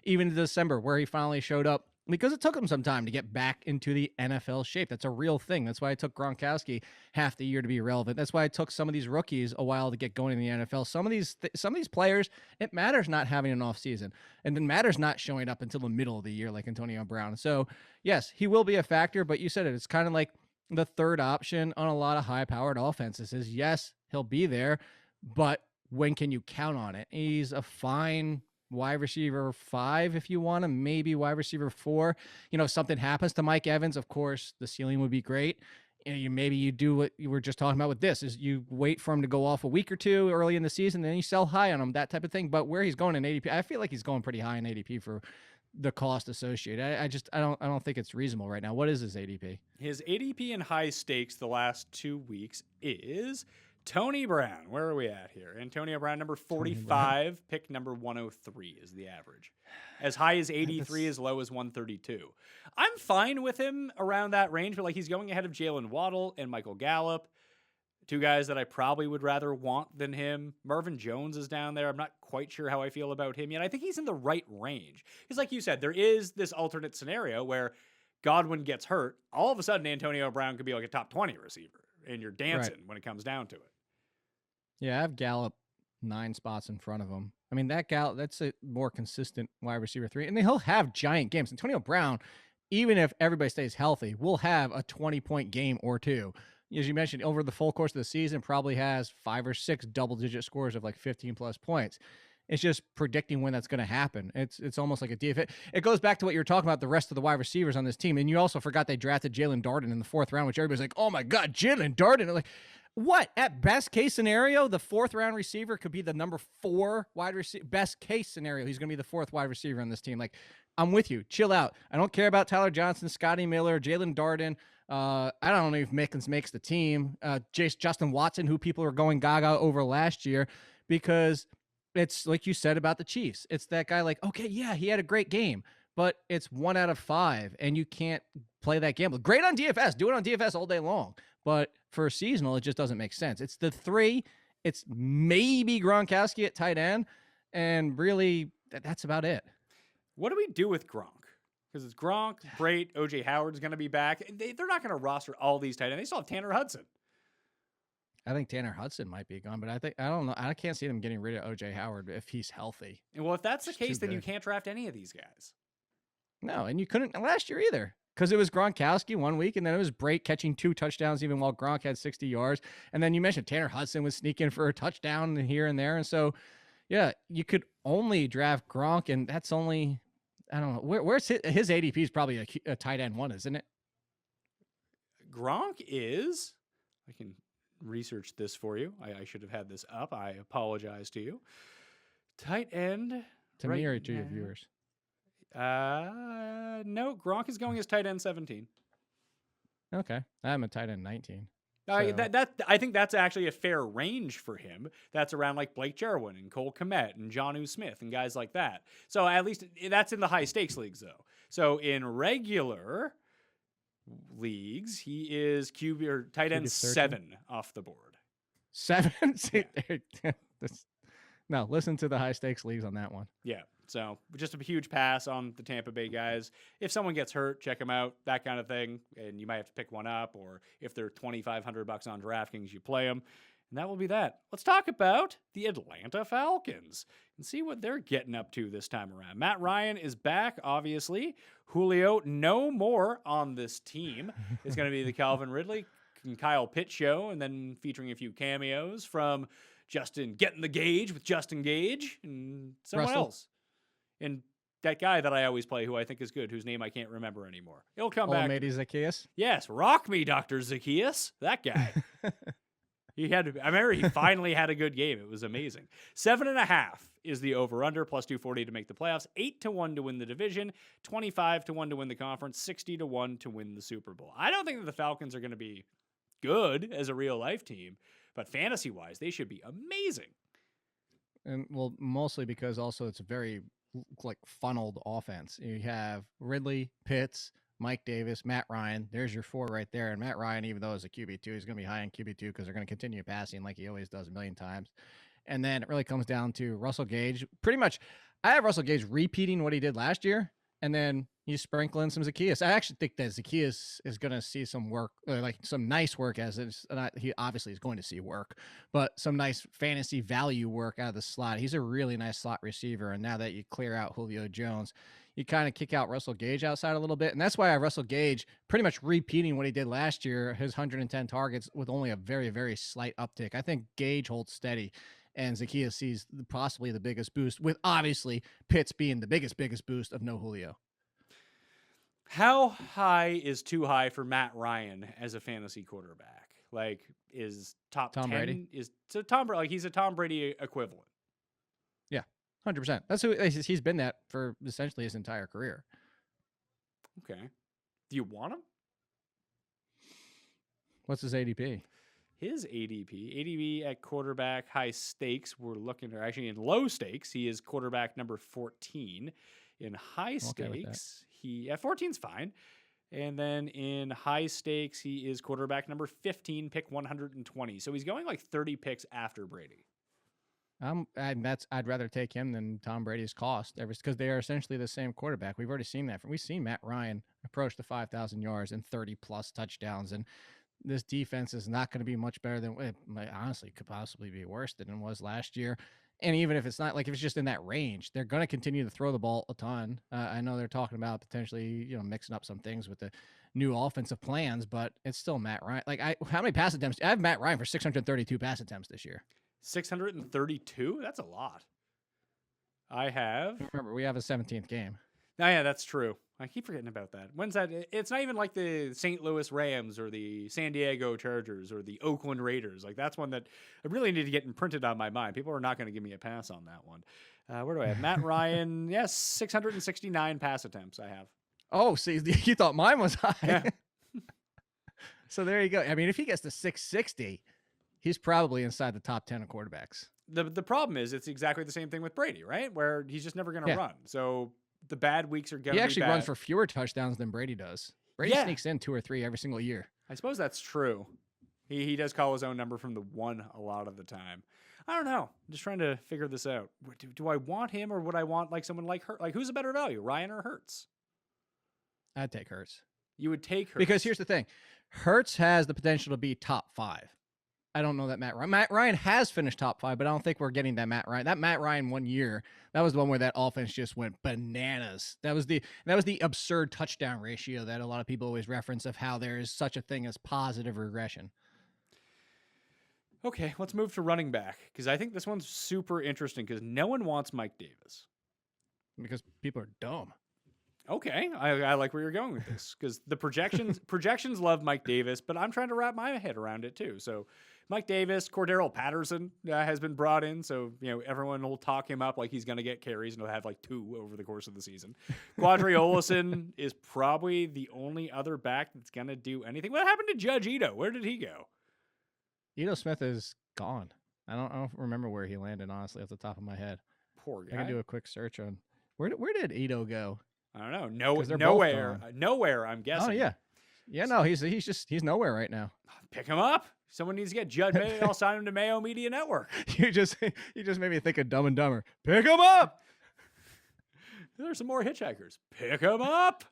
Even in December where he finally showed up, because it took him some time to get back into the NFL shape. That's a real thing. That's why it took Gronkowski half the year to be relevant. That's why it took some of these rookies a while to get going in the NFL. Some of these players, it matters not having an off season, and it matters not showing up until the middle of the year like Antonio Brown. So yes, he will be a factor, but you said it. It's kind of like the third option on a lot of high-powered offenses is, yes, he'll be there, but when can you count on it? He's a fine wide receiver 5 if you want him, maybe wide receiver 4. Something happens to Mike Evans, of course, the ceiling would be great. Maybe you do what you were just talking about with this, is you wait for him to go off a week or two early in the season, then you sell high on him, that type of thing. But where he's going in ADP, I feel like he's going pretty high in ADP for the cost associated. I don't think it's reasonable right now. What is his ADP? His
ADP in high stakes the last 2 weeks is Tony Brown. Where are we at here? Antonio Brown, number 45, pick number 103 is the average. As high as 83, as low as 132. I'm fine with him around that range, but like, he's going ahead of Jalen Waddle and Michael Gallup, 2 guys that I probably would rather want than him. Marvin Jones is down there. I'm not quite sure how I feel about him yet. I think he's in the right range. Because like you said, there is this alternate scenario where Godwin gets hurt. All of a sudden, Antonio Brown could be like a top 20 receiver, and you're dancing when it comes down to it.
Yeah, I have Gallup 9 spots in front of him. I mean, that's a more consistent wide receiver 3, and he'll have giant games. Antonio Brown, even if everybody stays healthy, will have a 20-point game or 2. As you mentioned, over the full course of the season, probably has 5 or 6 double-digit scores of like 15-plus points. It's just predicting when that's going to happen. It's almost like a DFA. It goes back to what you were talking about, the rest of the wide receivers on this team, and you also forgot they drafted Jalen Darden in the 4th round, which everybody's like, oh my God, Jalen Darden. Like, what? At best case scenario, the 4th round receiver could be the number 4 wide receiver. Best case scenario, he's going to be the 4th wide receiver on this team. Like, I'm with you. Chill out. I don't care about Tyler Johnson, Scotty Miller, Jalen Darden. I don't know if Mickens makes the team. Justin Watson, who people are going gaga over last year, because it's like you said about the Chiefs. It's that guy like, okay, yeah, he had a great game, but it's 1 out of 5, and you can't play that gamble. Great on DFS. Do it on DFS all day long. But for a seasonal, it just doesn't make sense. It's the 3. It's maybe Gronkowski at tight end, and really, that's about it.
What do we do with Gronk? Because it's Gronk, great. OJ Howard's going to be back. They're not going to roster all these tight ends. They still have Tanner Hudson.
I think Tanner Hudson might be gone, but I don't know. I can't see them getting rid of OJ Howard if he's healthy.
And well, if that's the case, then you can't draft any of these guys.
No, and you couldn't last year either, because it was Gronkowski 1 week, and then it was Brake catching 2 touchdowns even while Gronk had 60 yards. And then you mentioned Tanner Hudson was sneaking for a touchdown here and there. And so, yeah, you could only draft Gronk, and that's only, I don't know. Where's his ADP is probably a tight end 1, isn't it?
Gronk is, I can research this for you. I should have had this up. I apologize to you. Tight end.
To me or to your viewers?
No, Gronk is going as tight end 17.
Okay. I'm a tight end 19. So,
I think that's actually a fair range for him. That's around like Blake Jarwin and Cole Kmet and Jonnu Smith and guys like that. So at least that's in the high stakes leagues though. So in regular leagues, he is QB or tight end 7 off the board.
7. No, listen to the high stakes leagues on that one.
Yeah. So just a huge pass on the Tampa Bay guys. If someone gets hurt, check them out, that kind of thing. And you might have to pick one up, or if they're $2,500 on DraftKings, you play them. And that will be that. Let's talk about the Atlanta Falcons and see what they're getting up to this time around. Matt Ryan is back, obviously. Julio, no more on this team. It's going to be the Calvin Ridley and Kyle Pitts show, and then featuring a few cameos from Justin Getting the Gauge with Justin Gage and someone
Russell.
else. And that guy that I always play, who I think is good, whose name I can't remember anymore. He'll come back.
Olamide Zacchaeus.
Yes, rock me, Dr. Zacchaeus. That guy. I remember he finally had a good game. It was amazing. 7.5 is the over-under, plus 240 to make the playoffs, 8-1 to win the division, 25-1 to win the conference, 60-1 to win the Super Bowl. I don't think that the Falcons are going to be good as a real-life team, but fantasy-wise, they should be amazing.
And well, mostly because also it's a very like funneled offense. You have Ridley, Pitts, Mike Davis, Matt Ryan. There's your 4 right there. And Matt Ryan, even though he's a QB2, he's going to be high in QB2 because they're going to continue passing like he always does a million times. And then it really comes down to Russell Gage. Pretty much, I have Russell Gage repeating what he did last year, and then you sprinkle in some Zacchaeus. I actually think that Zacchaeus is going to see some work, like some nice work, as it's not, he obviously is going to see work, but some nice fantasy value work out of the slot. He's a really nice slot receiver, and now that you clear out Julio Jones, you kind of kick out Russell Gage outside a little bit, and that's why I have Russell Gage pretty much repeating what he did last year, his 110 targets with only a very, very slight uptick. I think Gage holds steady, and Zacchaeus sees possibly the biggest boost, with obviously Pitts being the biggest boost of no Julio.
How high is too high for Matt Ryan as a fantasy quarterback? Like, is top
Tom
10?
Brady?
So Tom Brady, like he's a Tom Brady equivalent.
100%. That's who he's been that for essentially his entire career.
Okay. Do you want him?
What's his ADP?
His ADP at quarterback, high stakes, we're looking, or actually in low stakes, he is quarterback number 14. In high stakes, he at 14's fine. And then in high stakes, he is quarterback number 15, pick 120. So he's going like 30 picks after Brady.
I'd rather take him than Tom Brady's cost, because they are essentially the same quarterback. We've already seen that. We've seen Matt Ryan approach the 5,000 yards and 30 plus touchdowns, and this defense is not going to be much better than it honestly could possibly be worse than it was last year. And even if it's not, like if it's just in that range, they're going to continue to throw the ball a ton. I know they're talking about potentially, mixing up some things with the new offensive plans, but it's still Matt Ryan. Like how many pass attempts? I have Matt Ryan for 632 pass attempts this year.
632? That's a lot. I have.
Remember, we have a 17th game.
Oh, yeah, that's true. I keep forgetting about that. When's that? It's not even like the St. Louis Rams or the San Diego Chargers or the Oakland Raiders. Like, that's one that I really need to get imprinted on my mind. People are not going to give me a pass on that one. Where do I have? Matt Ryan, yes, 669 pass attempts I have.
Oh, see, you thought mine was high.
Yeah.
So there you go. I mean, if he gets to 660, he's probably inside the top 10 of quarterbacks.
The problem is it's exactly the same thing with Brady, right? Where he's just never going to run. So the bad weeks are going to be bad.
He actually runs for fewer touchdowns than Brady does. Brady sneaks in 2 or 3 every single year.
I suppose that's true. He does call his own number from the 1 a lot of the time. I don't know. I'm just trying to figure this out. Do I want him, or would I want like someone like Hurts? Like, who's a better value, Ryan or Hurts?
I'd take Hurts.
You would take Hurts.
Because here's the thing. Hurts has the potential to be top 5. I don't know that Matt Ryan has finished top 5, but I don't think we're getting that Matt Ryan. That Matt Ryan 1 year, that was the one where that offense just went bananas. That was the absurd touchdown ratio that a lot of people always reference, of how there is such a thing as positive regression.
Okay, let's move to running back, because I think this one's super interesting, because no one wants Mike Davis.
Because people are dumb.
Okay, I like where you're going with this, because the projections love Mike Davis, but I'm trying to wrap my head around it too. So Mike Davis, Cordero Patterson has been brought in, so everyone will talk him up like he's going to get carries, and he'll have like 2 over the course of the season. Quadri Olison is probably the only other back that's going to do anything. What happened to Judge Ito? Where did he go?
Ito Smith is gone. I don't remember where he landed, honestly, off the top of my head.
Poor guy.
I can do a quick search on where did Ito go?
I don't know.
'Cause they're both
Nowhere.
gone.
Nowhere, I'm guessing.
Oh yeah, no, he's nowhere right now.
Pick him up. Someone needs to get Judd May. I'll sign him to Mayo Media Network.
You just made me think of Dumb and Dumber. Pick him up.
There's some more hitchhikers. Pick him up.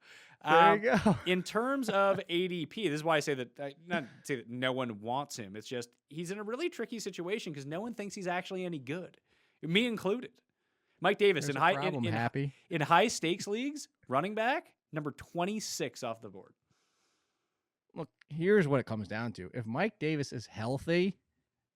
There you go.
In terms of ADP, this is why I say that not say that no one wants him. It's just he's in a really tricky situation because no one thinks he's actually any good, me included. Mike Davis
There's
in
a
high
problem, Happy.
in high stakes leagues, running back number 26 off the board.
Look, here's what it comes down to. If Mike Davis is healthy,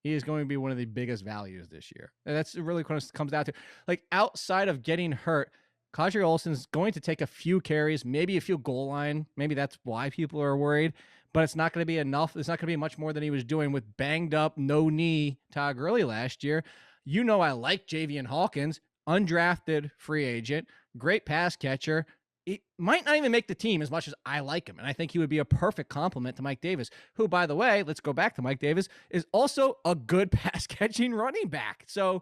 he is going to be one of the biggest values this year. And that's really what it comes down to. Like, outside of getting hurt, Kadri Olson's going to take a few carries, maybe a few goal line. Maybe that's why people are worried. But it's not going to be enough. It's not going to be much more than he was doing with banged up, no knee Todd Gurley last year. You know I like Javian Hawkins, undrafted free agent, great pass catcher. He might not even make the team as much as I like him. And I think he would be a perfect complement to Mike Davis, who, by the way, let's go back to Mike Davis, is also a good pass-catching running back. So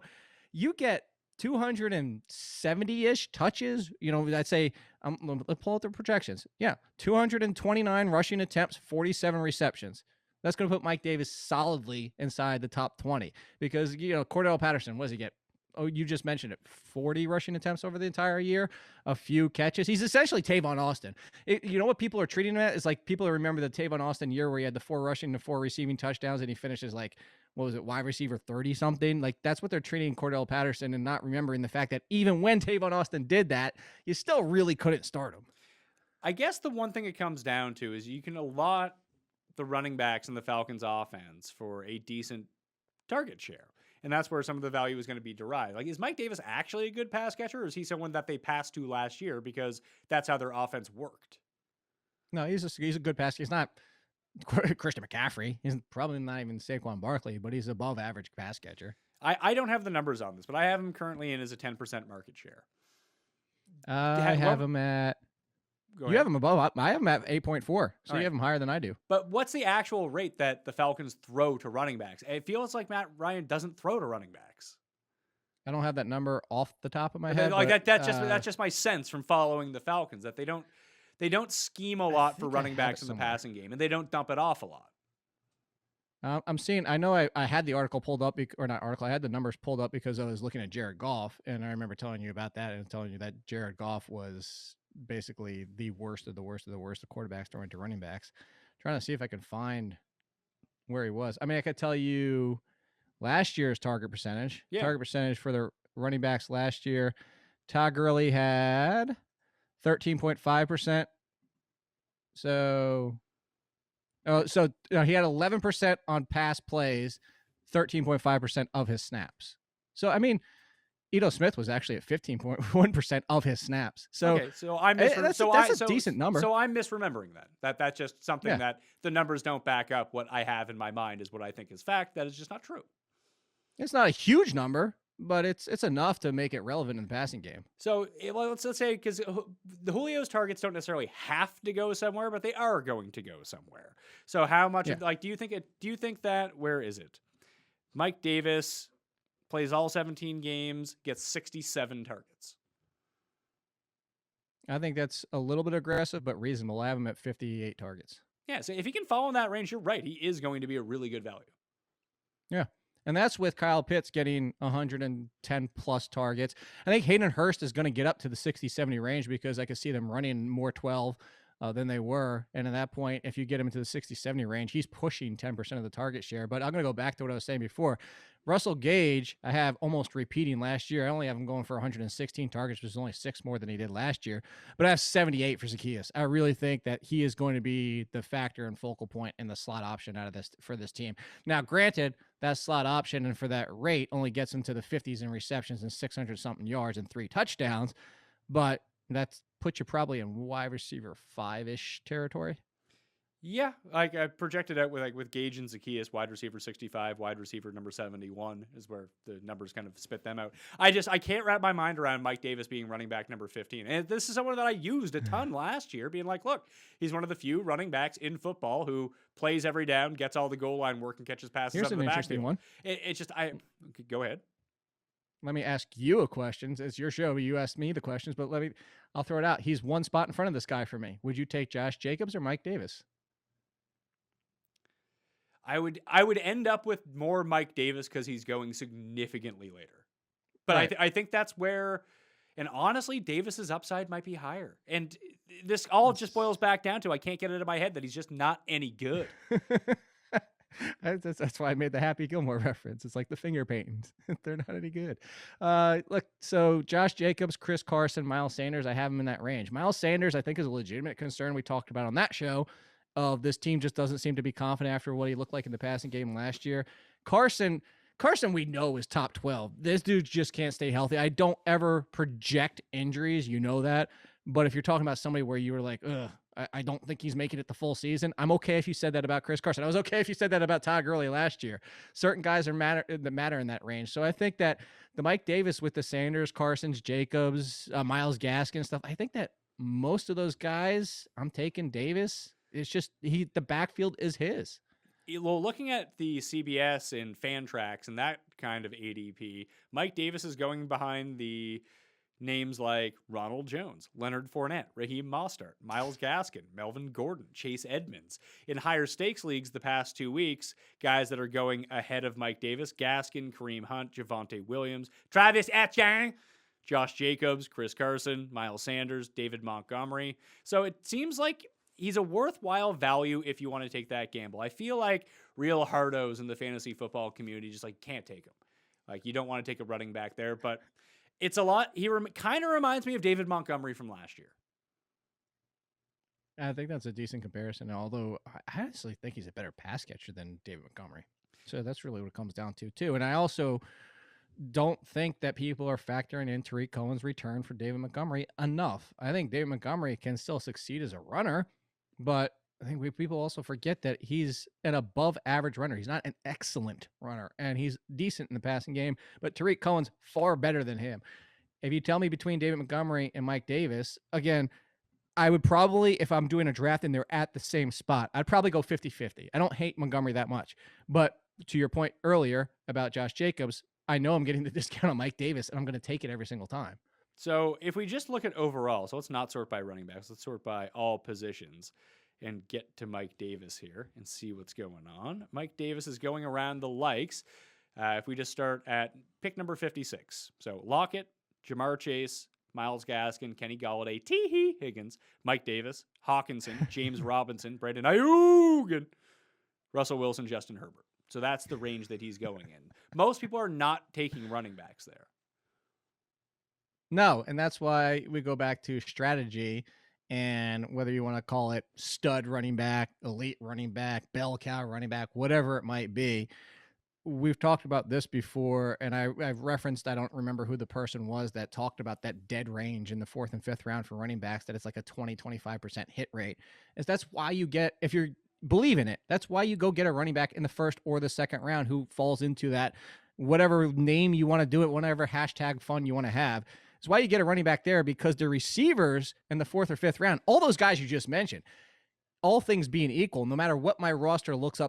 you get 270-ish touches. You know, I'd say, let's pull out the projections. Yeah, 229 rushing attempts, 47 receptions. That's going to put Mike Davis solidly inside the top 20 because, you know, Cordell Patterson, what does he get? Oh, you just mentioned it. 40 rushing attempts over the entire year, a few catches. He's essentially Tavon Austin. You know what people are treating him at is like people remember the Tavon Austin year where he had the 4 rushing and 4 receiving touchdowns and he finishes like, what was it, wide receiver 30 something? Like that's what they're treating Cordell Patterson and not remembering the fact that even when Tavon Austin did that, you still really couldn't start him.
I guess the one thing it comes down to is you can allot the running backs in the Falcons offense for a decent target share. And that's where some of the value is going to be derived. Like, is Mike Davis actually a good pass catcher, or is he someone that they passed to last year because that's how their offense worked?
No, he's a good passer. He's not Christian McCaffrey. He's probably not even Saquon Barkley, but he's above average pass catcher.
I don't have the numbers on this, but I have him currently in as a 10% market share.
I have him at... You have him above. I have him at 8.4, so you have him higher than I do.
But what's the actual rate that the Falcons throw to running backs? It feels like Matt Ryan doesn't throw to running backs.
I don't have that number off the top of my head.
Like that's just my sense from following the Falcons that they don't scheme a lot for running backs in the passing game, and they don't dump it off a lot.
I'm seeing. I know I had the article pulled up, or not article. I had the numbers pulled up because I was looking at Jared Goff, and I remember telling you about that and telling you that Jared Goff was basically the worst of the worst of the worst of quarterbacks throwing to running backs. Trying to see if I can find where he was. I mean, I could tell you last year's target percentage.
Yeah.
Target percentage for the running backs last year. Todd Gurley had 13.5%. So he had 11% on pass plays, 13.5% of his snaps. So, I mean, Ito Smith was actually at 15.1% of his snaps. So,
okay, so I'm
that's a decent number.
So I'm misremembering that's just something that the numbers don't back up. What I have in my mind is what I think is fact. That is just not true.
It's not a huge number, but it's enough to make it relevant in the passing game.
So let's say, because the Julio's targets don't necessarily have to go somewhere, but they are going to go somewhere. So how much do you think that, where is it? Mike Davis plays all 17 games, gets 67 targets.
I think that's a little bit aggressive, but reasonable. I have him at 58 targets.
Yeah, so if he can fall in that range, you're right. He is going to be a really good value.
Yeah. And that's with Kyle Pitts getting 110 plus targets. I think Hayden Hurst is going to get up to the 60-70 range because I could see them running more 12 than they were. And at that point, if you get him into the 60-70 range, he's pushing 10% of the target share. But I'm going to go back to what I was saying before. Russell Gage, I have almost repeating last year. I only have him going for 116 targets, which is only 6 more than he did last year. But I have 78 for Zacchaeus. I really think that he is going to be the factor and focal point in the slot option out of this for this team. Now, granted, that slot option and for that rate only gets him to the 50s in receptions and 600-something yards and 3 touchdowns. But that puts you probably in wide receiver 5-ish territory.
Yeah, like I projected out with Gage and Zacchaeus, wide receiver 65, wide receiver number 71 is where the numbers kind of spit them out. I can't wrap my mind around Mike Davis being running back number 15. And this is someone that I used a ton last year, being like, look, he's one of the few running backs in football who plays every down, gets all the goal line work, and catches passes
Here's
out of
an
the
interesting
backfield.
one.
It's just go ahead.
Let me ask you a question. It's your show. You asked me the questions, but I'll throw it out. He's one spot in front of this guy for me. Would you take Josh Jacobs or Mike Davis?
I would end up with more Mike Davis because he's going significantly later. But
Right.
I think that's where, and honestly, Davis's upside might be higher. And this all just boils back down to I can't get it in my head that he's just not any good.
That's why I made the Happy Gilmore reference. It's like the finger paintings. They're not any good. Look, so Josh Jacobs, Chris Carson, Miles Sanders, I have him in that range. Miles Sanders, I think, is a legitimate concern we talked about on that show of this team just doesn't seem to be confident after what he looked like in the passing game last year. Carson, we know is top 12. This dude just can't stay healthy. I don't ever project injuries. You know that. But if you're talking about somebody where you were like, I don't think he's making it the full season, I'm okay if you said that about Chris Carson. I was okay if you said that about Todd Gurley last year. Certain guys that matter in that range. So I think that the Mike Davis with the Sanders, Carsons, Jacobs, Myles Gaskin stuff, I think that most of those guys, I'm taking Davis. It's just the backfield is his.
Well, looking at the CBS and Fantrax and that kind of ADP, Mike Davis is going behind the names like Ronald Jones, Leonard Fournette, Raheem Mostert, Myles Gaskin, Melvin Gordon, Chase Edmonds. In higher stakes leagues the past 2 weeks, guys that are going ahead of Mike Davis, Gaskin, Kareem Hunt, Javonte Williams, Travis Etienne, Josh Jacobs, Chris Carson, Miles Sanders, David Montgomery. So it seems like he's a worthwhile value if you want to take that gamble. I feel like real hardos in the fantasy football community just like can't take him. Like you don't want to take a running back there, but it's a lot. He kind of reminds me of David Montgomery from last year.
I think that's a decent comparison, although I honestly think he's a better pass catcher than David Montgomery. So that's really what it comes down to, too. And I also don't think that people are factoring in Tariq Cohen's return for David Montgomery enough. I think David Montgomery can still succeed as a runner, but I think people also forget that he's an above average runner. He's not an excellent runner, and he's decent in the passing game, but Tariq Cohen's far better than him. If you tell me between David Montgomery and Mike Davis, again, I would probably, if I'm doing a draft and they're at the same spot, I'd probably go 50-50. I don't hate Montgomery that much. But to your point earlier about Josh Jacobs, I know I'm getting the discount on Mike Davis, and I'm going to take it every single time.
So if we just look at overall, so let's not sort by running backs, let's sort by all positions and get to Mike Davis here and see what's going on. Mike Davis is going around the likes. If we just start at pick number 56. So Lockett, Jamar Chase, Myles Gaskin, Kenny Golladay, T. Higgins, Mike Davis, Hawkinson, James Robinson, Brandon Ayuk, and Russell Wilson, Justin Herbert. So that's the range that he's going in. Most people are not taking running backs there.
No, and that's why we go back to strategy and whether you want to call it stud running back, elite running back, bell cow running back, whatever it might be. We've talked about this before, and I've referenced, I don't remember who the person was that talked about that dead range in the 4th and 5th round for running backs, that it's like a 20-25% hit rate. That's why you get, if you believe in it, that's why you go get a running back in the 1st or the 2nd round who falls into that, whatever name you want to do it, whatever hashtag fun you want to have. It's why you get a running back there, because the receivers in the 4th or 5th round, all those guys you just mentioned, all things being equal, no matter what my roster looks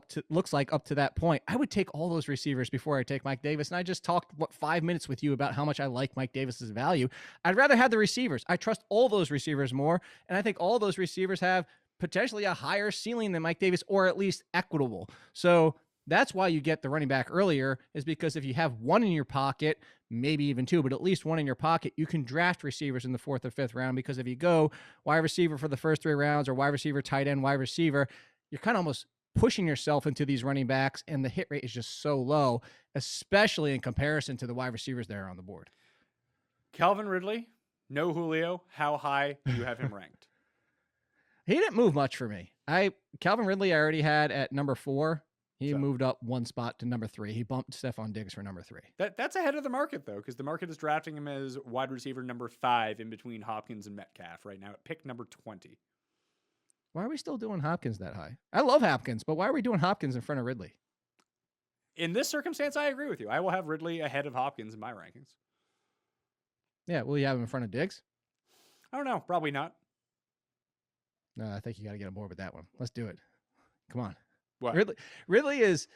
like up to that point, I would take all those receivers before I take Mike Davis. And I just talked 5 minutes with you about how much I like Mike Davis's value. I'd rather have the receivers. I trust all those receivers more, and I think all those receivers have potentially a higher ceiling than Mike Davis, or at least equitable. So that's why you get the running back earlier, is because if you have one in your pocket, maybe even two, but at least one in your pocket, you can draft receivers in the 4th or 5th round, because if you go wide receiver for the first 3 rounds or wide receiver, tight end, wide receiver, you're kind of almost pushing yourself into these running backs, and the hit rate is just so low, especially in comparison to the wide receivers that are on the board.
Calvin Ridley, no Julio. How high do you have him ranked?
He didn't move much for me. Calvin Ridley I already had at number 4. He moved up one spot to number 3. He bumped Stephon Diggs for number 3.
That's ahead of the market, though, because the market is drafting him as wide receiver number 5 in between Hopkins and Metcalf right now at pick number 20.
Why are we still doing Hopkins that high? I love Hopkins, but why are we doing Hopkins in front of Ridley?
In this circumstance, I agree with you. I will have Ridley ahead of Hopkins in my rankings.
Yeah, will you have him in front of Diggs?
I don't know. Probably not.
No, I think you got to get on board with that one. Let's do it. Come on.
What?
Ridley is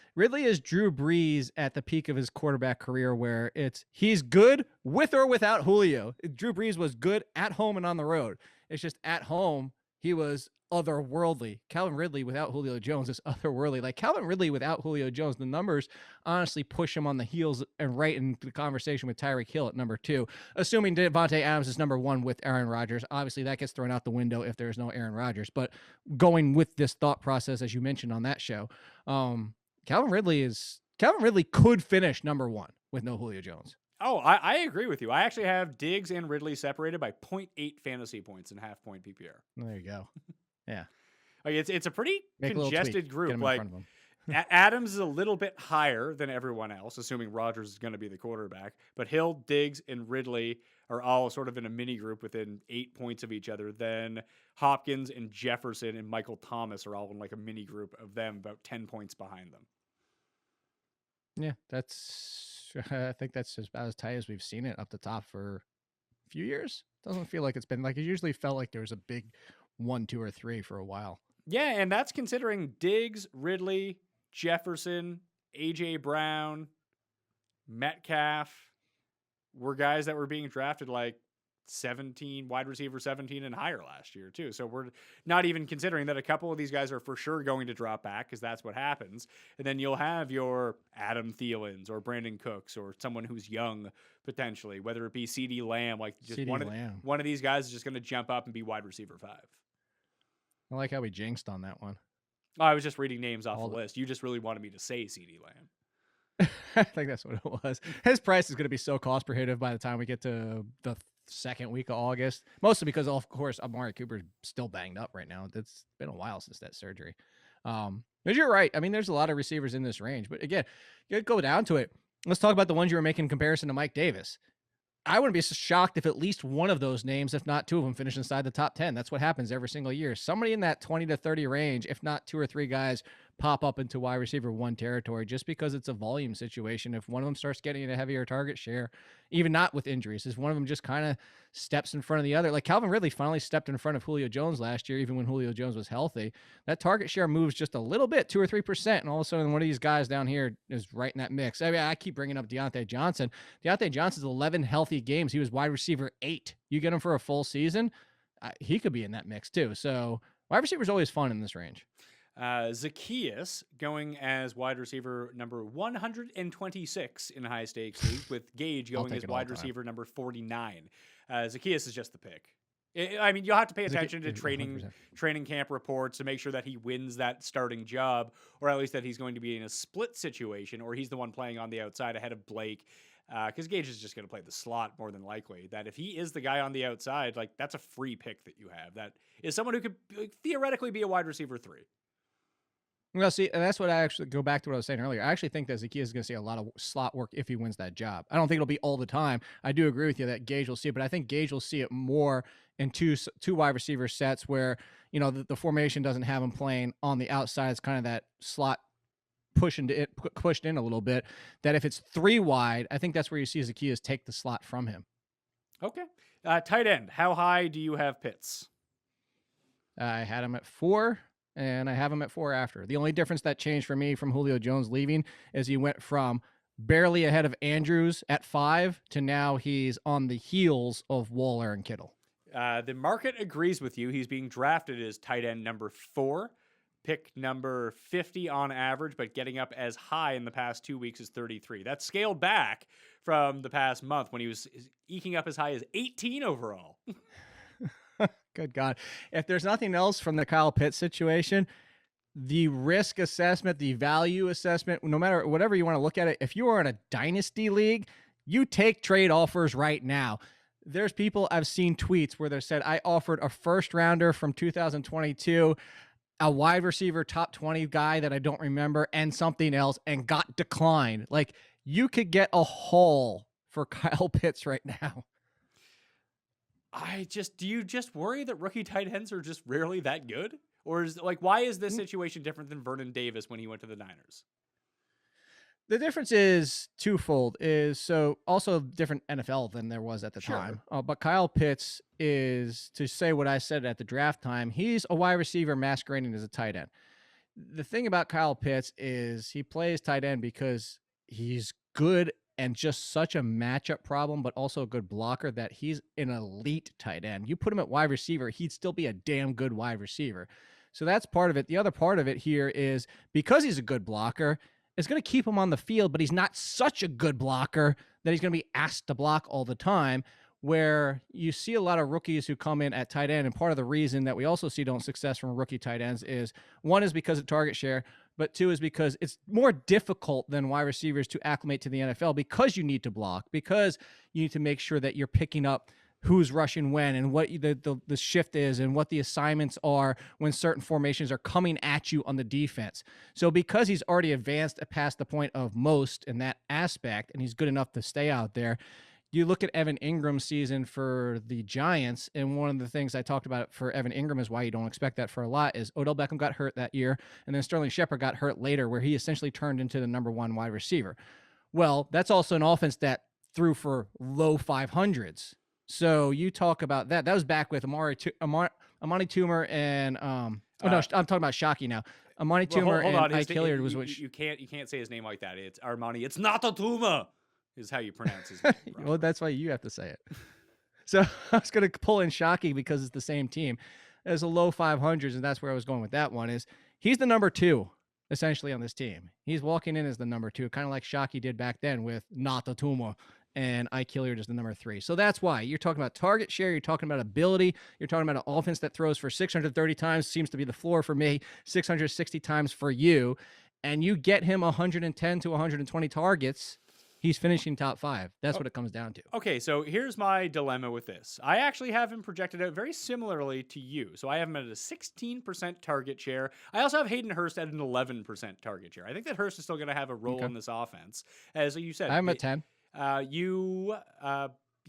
Drew Brees at the peak of his quarterback career, where he's good with or without Julio. Drew Brees was good at home and on the road. It's just at home he was otherworldly. Calvin Ridley without Julio Jones is otherworldly. Like Calvin Ridley without Julio Jones, the numbers honestly push him on the heels and right in the conversation with Tyreek Hill at number 2. Assuming Devontae Adams is number 1 with Aaron Rodgers, obviously that gets thrown out the window if there's no Aaron Rodgers. But going with this thought process, as you mentioned on that show, Calvin Ridley could finish number 1 with no Julio Jones.
Oh, I agree with you. I actually have Diggs and Ridley separated by 0.8 fantasy points in half-point PPR.
There you go. Yeah.
Like it's a pretty congested group. Like Adams is a little bit higher than everyone else, assuming Rodgers is going to be the quarterback. But Hill, Diggs, and Ridley are all sort of in a mini group within 8 points of each other. Then Hopkins and Jefferson and Michael Thomas are all in like a mini group of them, about 10 points behind them.
Yeah, I think that's about as tight as we've seen it up the top for a few years. Doesn't feel like it's been like it usually felt like there was a big 1, 2, or 3 for a while.
Yeah, and that's considering Diggs, Ridley, Jefferson, AJ Brown, Metcalf were guys that were being drafted like 17, wide receiver 17 and higher last year too. So we're not even considering that a couple of these guys are for sure going to drop back because that's what happens. And then you'll have your Adam Thielens or Brandon Cooks or someone who's young potentially, whether it be CeeDee Lamb, like just one of these guys is just going to jump up and be wide receiver 5.
I like how we jinxed on that one.
Oh, I was just reading names off the list. You just really wanted me to say CeeDee Lamb.
I think that's what it was. His price is going to be so cost prohibitive by the time we get to the second week of August, mostly because, of course, Amari Cooper's still banged up right now. It's been a while since that surgery. But you're right. I mean, there's a lot of receivers in this range. But again, you go down to it. Let's talk about the ones you were making in comparison to Mike Davis. I wouldn't be shocked if at least one of those names, if not 2 of them, finish inside the top 10. That's what happens every single year. Somebody in that 20 to 30 range, if not 2 or 3 guys, pop up into wide receiver 1 territory just because it's a volume situation. If one of them starts getting a heavier target share, even not with injuries, if one of them just kind of steps in front of the other, like Calvin Ridley finally stepped in front of Julio Jones last year, even when Julio Jones was healthy, that target share moves just a little bit, 2 or 3%. And all of a sudden one of these guys down here is right in that mix. I mean, I keep bringing up Deontay Johnson. Deontay Johnson's 11 healthy games. He was wide receiver 8. You get him for a full season, he could be in that mix too. So wide receiver is always fun in this range.
Zacchaeus going as wide receiver number 126 in high stakes league, with Gage going as wide receiver number 49. Zacchaeus is just the pick. I mean, you'll have to pay attention to training camp reports to make sure that he wins that starting job, or at least that he's going to be in a split situation, or he's the one playing on the outside ahead of Blake. Because Gage is just going to play the slot more than likely. That if he is the guy on the outside, like that's a free pick that you have. That is someone who could theoretically be a wide receiver 3.
Well, see, and that's what I actually go back to what I was saying earlier. I actually think that Zacchaeus is going to see a lot of slot work if he wins that job. I don't think it'll be all the time. I do agree with you that Gage will see it, but I think Gage will see it more in two wide receiver sets where, you know, the formation doesn't have him playing on the outside. It's kind of that slot pushed in a little bit. That if it's 3 wide, I think that's where you see Zacchaeus take the slot from him.
Okay. Tight end. How high do you have Pitts?
I had him at 4. And I have him at 4 after. The only difference that changed for me from Julio Jones leaving is he went from barely ahead of Andrews at 5 to now he's on the heels of Waller and Kittle.
The market agrees with you. He's being drafted as tight end number 4, pick number 50 on average, but getting up as high in the past 2 weeks as 33. That's scaled back from the past month when he was eking up as high as 18 overall.
Good God. If there's nothing else from the Kyle Pitts situation, the risk assessment, the value assessment, no matter whatever you want to look at it, if you are in a dynasty league, you take trade offers right now. There's people I've seen tweets where they said, I offered a first rounder from 2022, a wide receiver top 20 guy that I don't remember, and something else, and got declined. Like, you could get a haul for Kyle Pitts right now. Do you just worry that rookie tight ends are just rarely that good?
Or is like, why is this situation different than Vernon Davis when he went to the Niners?
The difference is twofold. Is so also different NFL than there was at the time. But Kyle Pitts is, to say what I said at the draft time, he's a wide receiver masquerading as a tight end. The thing about Kyle Pitts is he plays tight end because he's good and just such a matchup problem, but also a good blocker that he's an elite tight end. You put him at wide receiver, he'd still be a damn good wide receiver. So that's part of it. The other part of it here is because he's a good blocker, it's going to keep him on the field, but he's not such a good blocker that he's going to be asked to block all the time, where you see a lot of rookies who come in at tight end. And part of the reason that we also see don't success from rookie tight ends is, one is because of target share, but two is because it's more difficult than wide receivers to acclimate to the NFL because you need to block, because you need to make sure that you're picking up who's rushing when and what the shift is and what the assignments are when certain formations are coming at you on the defense. So because he's already advanced past the point of most in that aspect, and he's good enough to stay out there, you look at Evan Ingram's season for the Giants, and one of the things I talked about for Evan Ingram is why you don't expect that for a lot is Odell Beckham got hurt that year, and then Sterling Shepard got hurt later, where he essentially turned into the number one wide receiver. Well, that's also an offense that threw for low 500s. So you talk about that. That was back with Amani Toomer and I'm talking about Shockey now. Amani Toomer and Ike Hilliard was what
you can't say his name like that. It's Armani. It's not a Tuma, is how you pronounce his name.
Well, that's why you have to say it. So I was going to pull in Shockey because it's the same team. It's a low 500s, and that's where I was going with that one. Is he's the number two essentially on this team. He's walking in as the number two, kind of like Shockey did back then with Nata Tuma. And Ike Hilliard is the number three. So that's why you're talking about target share. You're talking about ability. You're talking about an offense that throws for 630 times, seems to be the floor for me, 660 times for you. And you get him 110 to 120 targets, he's finishing top five. That's what it comes down to.
Okay, so here's my dilemma with this. I actually have him projected out very similarly to you. So I have him at a 16% target share. I also have Hayden Hurst at an 11% target share. I think that Hurst is still going to have a role in this offense. As you said,
I'm at 10.
You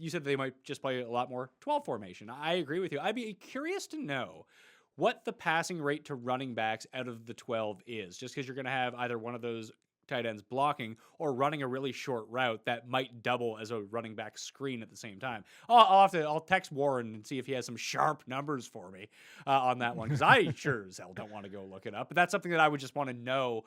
said they might just play a lot more 12 formation. I agree with you. I'd be curious to know what the passing rate to running backs out of the 12 is, just because you're going to have either one of those tight ends blocking or running a really short route that might double as a running back screen at the same time. I'll text Warren and see if he has some sharp numbers for me on that one, because I sure as hell don't want to go look it up. But that's something that I would just want to know,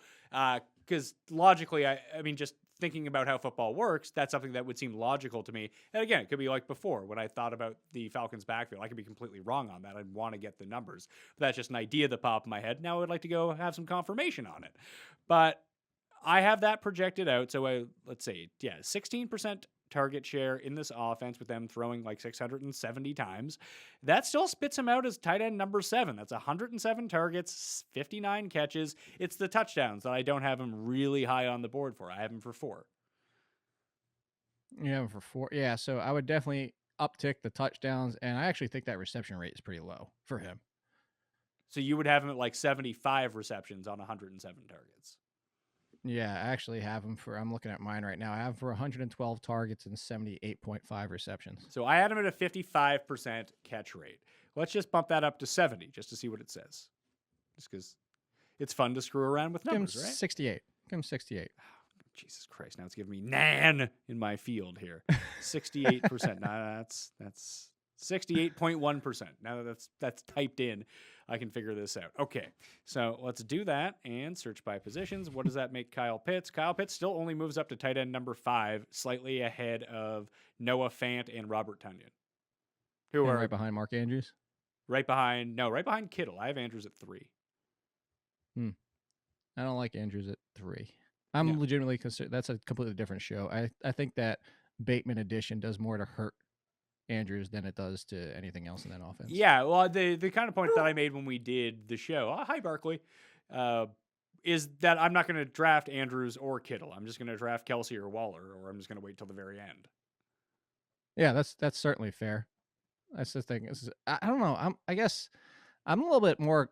because logically, I mean, just thinking about how football works, that's something that would seem logical to me. And again, it could be like before when I thought about the Falcons backfield. I could be completely wrong on that. I'd want to get the numbers. But that's just an idea that popped in my head. Now I would like to go have some confirmation on it. But I have that projected out. So let's say, 16% target share in this offense with them throwing like 670 times. That still spits him out as tight end number 7. That's 107 targets, 59 catches. It's the touchdowns that I don't have him really high on the board for. I have him for 4.
You have him for 4. Yeah, so I would definitely uptick the touchdowns, and I actually think that reception rate is pretty low for him.
So you would have him at like 75 receptions on 107 targets.
Yeah, I actually have him for, I'm looking at mine right now. I have for 112 targets and 78.5 receptions.
So I had him at a 55% catch rate. Let's just bump that up to 70 just to see what it says. Just because it's fun to screw around with numbers, right?
68. Give him 68.
Oh, Jesus Christ. Now it's giving me nan in my field here. 68%. Nah, that's 68.1%. Now that that's typed in, I can figure this out. Okay, so let's do that and search by positions. What does that make Kyle Pitts? Kyle Pitts still only moves up to tight end number 5, slightly ahead of Noah Fant and Robert Tonyan, who are
right behind Mark Andrews.
Right behind Kittle. I have Andrews at 3.
I don't like Andrews at 3. I'm legitimately concerned. That's a completely different show. I think that Bateman addition does more to hurt Andrews than it does to anything else in that offense.
Yeah, well, the kind of point that I made when we did the show, hi Barkley, is that I'm not going to draft Andrews or Kittle. I'm just going to draft Kelsey or Waller, or I'm just going to wait till the very end.
Yeah, that's certainly fair. That's the thing. I don't know. I guess I'm a little bit more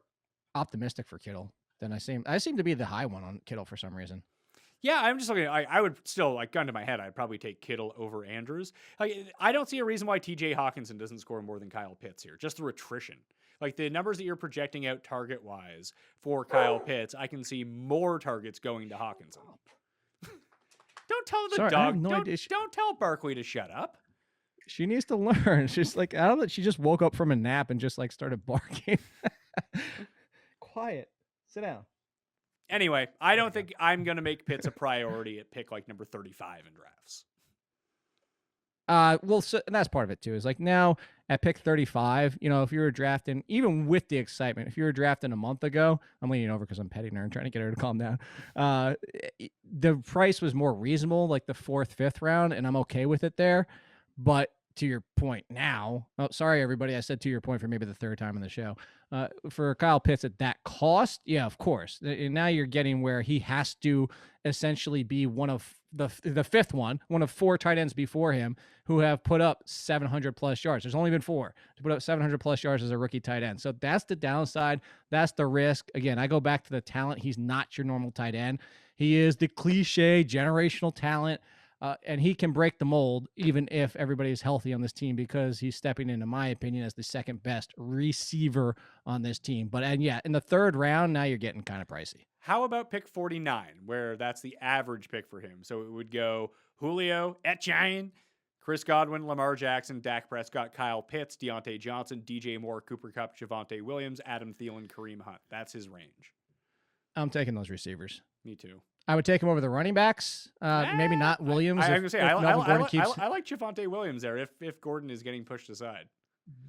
optimistic for Kittle than I seem. I seem to be the high one on Kittle for some reason.
Yeah, I'm just looking. I would still, like, gun to my head, I'd probably take Kittle over Andrews. Like, I don't see a reason why T.J. Hawkinson doesn't score more than Kyle Pitts here, just through attrition. Like the numbers that you're projecting out target wise for Kyle Pitts, I can see more targets going to Hawkinson. Don't tell the
Sorry, I have
dog.
no idea.
Don't tell Barkley to shut up.
She needs to learn. She's like, I don't know. She just woke up from a nap and just like started barking. Quiet. Sit down.
Anyway, I don't think I'm going to make Pitts a priority at pick like number 35 in drafts.
Well, so, and that's part of it too. Is like now at pick 35, if you were drafting, even with the excitement, if you were drafting a month ago, I'm leaning over because I'm petting her and trying to get her to calm down. The price was more reasonable, like the 4th, 5th round, and I'm okay with it there. But to your point now, oh, sorry, everybody. I said to your point for maybe the 3rd time in the show. For Kyle Pitts at that cost, yeah, of course. And now you're getting where he has to essentially be one of the 5th one of 4 tight ends before him who have put up 700 plus yards. There's only been 4 to put up 700 plus yards as a rookie tight end. So that's the downside. That's the risk. Again, I go back to the talent. He's not your normal tight end. He is the cliche generational talent. And he can break the mold even if everybody is healthy on this team because he's stepping in my opinion, as the 2nd best receiver on this team. But and yeah, in the 3rd round, now you're getting kind of pricey.
How about pick 49, where that's the average pick for him? So it would go Julio, Etienne, Chris Godwin, Lamar Jackson, Dak Prescott, Kyle Pitts, Deontay Johnson, DJ Moore, Cooper Kupp, Javonte Williams, Adam Thielen, Kareem Hunt. That's his range.
I'm taking those receivers.
Me too.
I would take him over the running backs. Maybe not Williams.
I like Javonte Williams there if Gordon is getting pushed aside.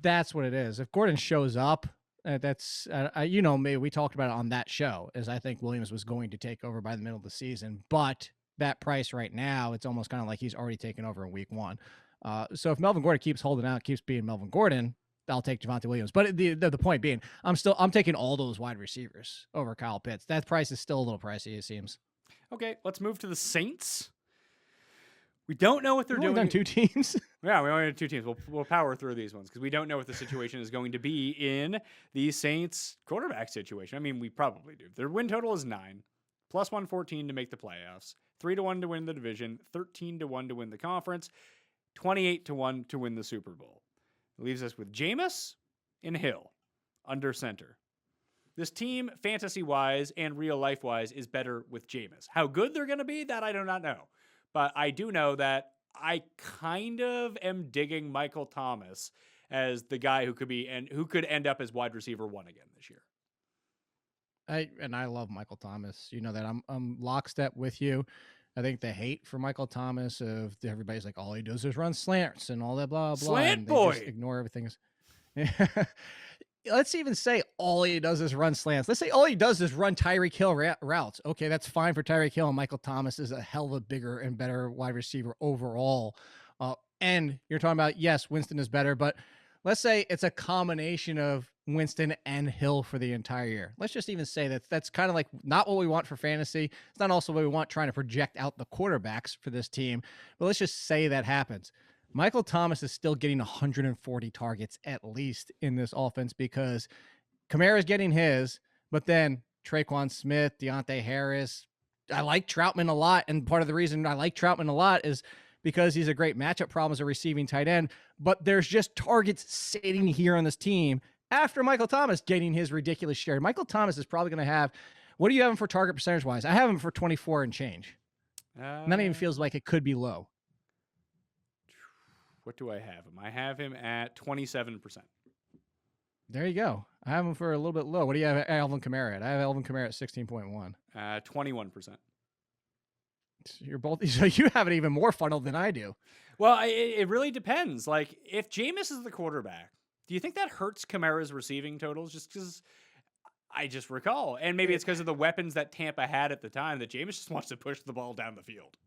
That's what it is. If Gordon shows up, that's me. We talked about it on that show. As I think Williams was going to take over by the middle of the season, but that price right now, it's almost kind of like he's already taken over in week 1. So if Melvin Gordon keeps holding out, keeps being Melvin Gordon, I'll take Javonte Williams. But the point being, I'm taking all those wide receivers over Kyle Pitts. That price is still a little pricey, it seems.
Okay, let's move to the Saints. We don't know what they're doing.
We've done 2 teams.
Yeah, we only have 2 teams. We'll power through these ones because we don't know what the situation is going to be in the Saints quarterback situation. I mean, we probably do. Their win total is 9, plus 114 to make the playoffs, 3-1 to win the division, 13-1 to win the conference, 28-1 to win the Super Bowl. It leaves us with Jameis and Hill under center. This team, fantasy-wise and real-life-wise, is better with Jameis. How good they're going to be, that I do not know. But I do know that I kind of am digging Michael Thomas as the guy who could end up as wide receiver 1 again this year.
I love Michael Thomas. You know that I'm lockstep with you. I think the hate for Michael Thomas of everybody's like, all he does is run slants and all that blah, blah.
Slant boy.
Just ignore everything. Let's even say all he does is run slants. Let's say all he does is run Tyreek Hill routes. Okay, that's fine for Tyreek Hill. And Michael Thomas is a hell of a bigger and better wide receiver overall. And you're talking about, yes, Winston is better, but let's say it's a combination of Winston and Hill for the entire year. Let's just even say that's kind of like not what we want for fantasy. It's not also what we want trying to project out the quarterbacks for this team. But let's just say that happens. Michael Thomas is still getting 140 targets at least in this offense because Kamara's getting his, but then Traquan Smith, Deontay Harris. I like Troutman a lot, and part of the reason I like Troutman a lot is because he's a great matchup problem as a receiving tight end, but there's just targets sitting here on this team after Michael Thomas getting his ridiculous share. Michael Thomas is probably going to have, what do you have him for target percentage-wise? I have him for 24 and change. Not even feels like it could be low.
What do I have him? I have him at 27%.
There you go. I have him for a little bit low. What do you have Alvin Kamara at? I have Alvin Kamara at 16.1.
21%.
You're both, so you have it even more funneled than I do.
Well, it really depends. Like, if Jameis is the quarterback, do you think that hurts Kamara's receiving totals? Just because I just recall, and maybe it's because of the weapons that Tampa had at the time, that Jameis just wants to push the ball down the field.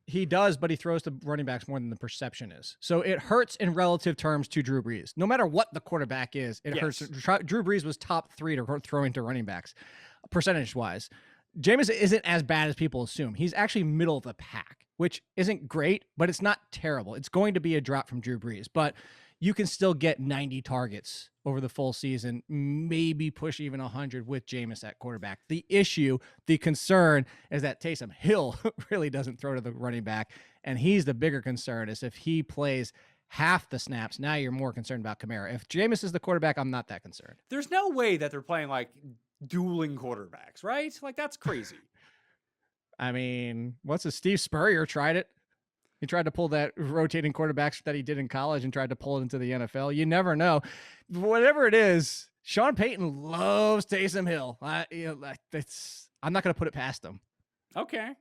He does, but he throws to running backs more than the perception is. So it hurts in relative terms to Drew Brees. No matter what the quarterback is, it hurts. Drew Brees was top 3 to throwing to running backs, percentage-wise. Jameis isn't as bad as people assume. He's actually middle of the pack, which isn't great, but it's not terrible. It's going to be a drop from Drew Brees, but you can still get 90 targets over the full season, maybe push even 100 with Jameis at quarterback. The issue, the concern is that Taysom Hill really doesn't throw to the running back, and he's the bigger concern is if he plays half the snaps, now you're more concerned about Kamara. If Jameis is the quarterback, I'm not that concerned.
There's no way that they're playing like dueling quarterbacks, right? Like that's crazy.
I mean, Steve Spurrier tried it. He tried to pull that rotating quarterbacks that he did in college and tried to pull it into the NFL. You never know. Whatever it is, Sean Payton loves Taysom Hill. I'm not going to put it past him.
Okay.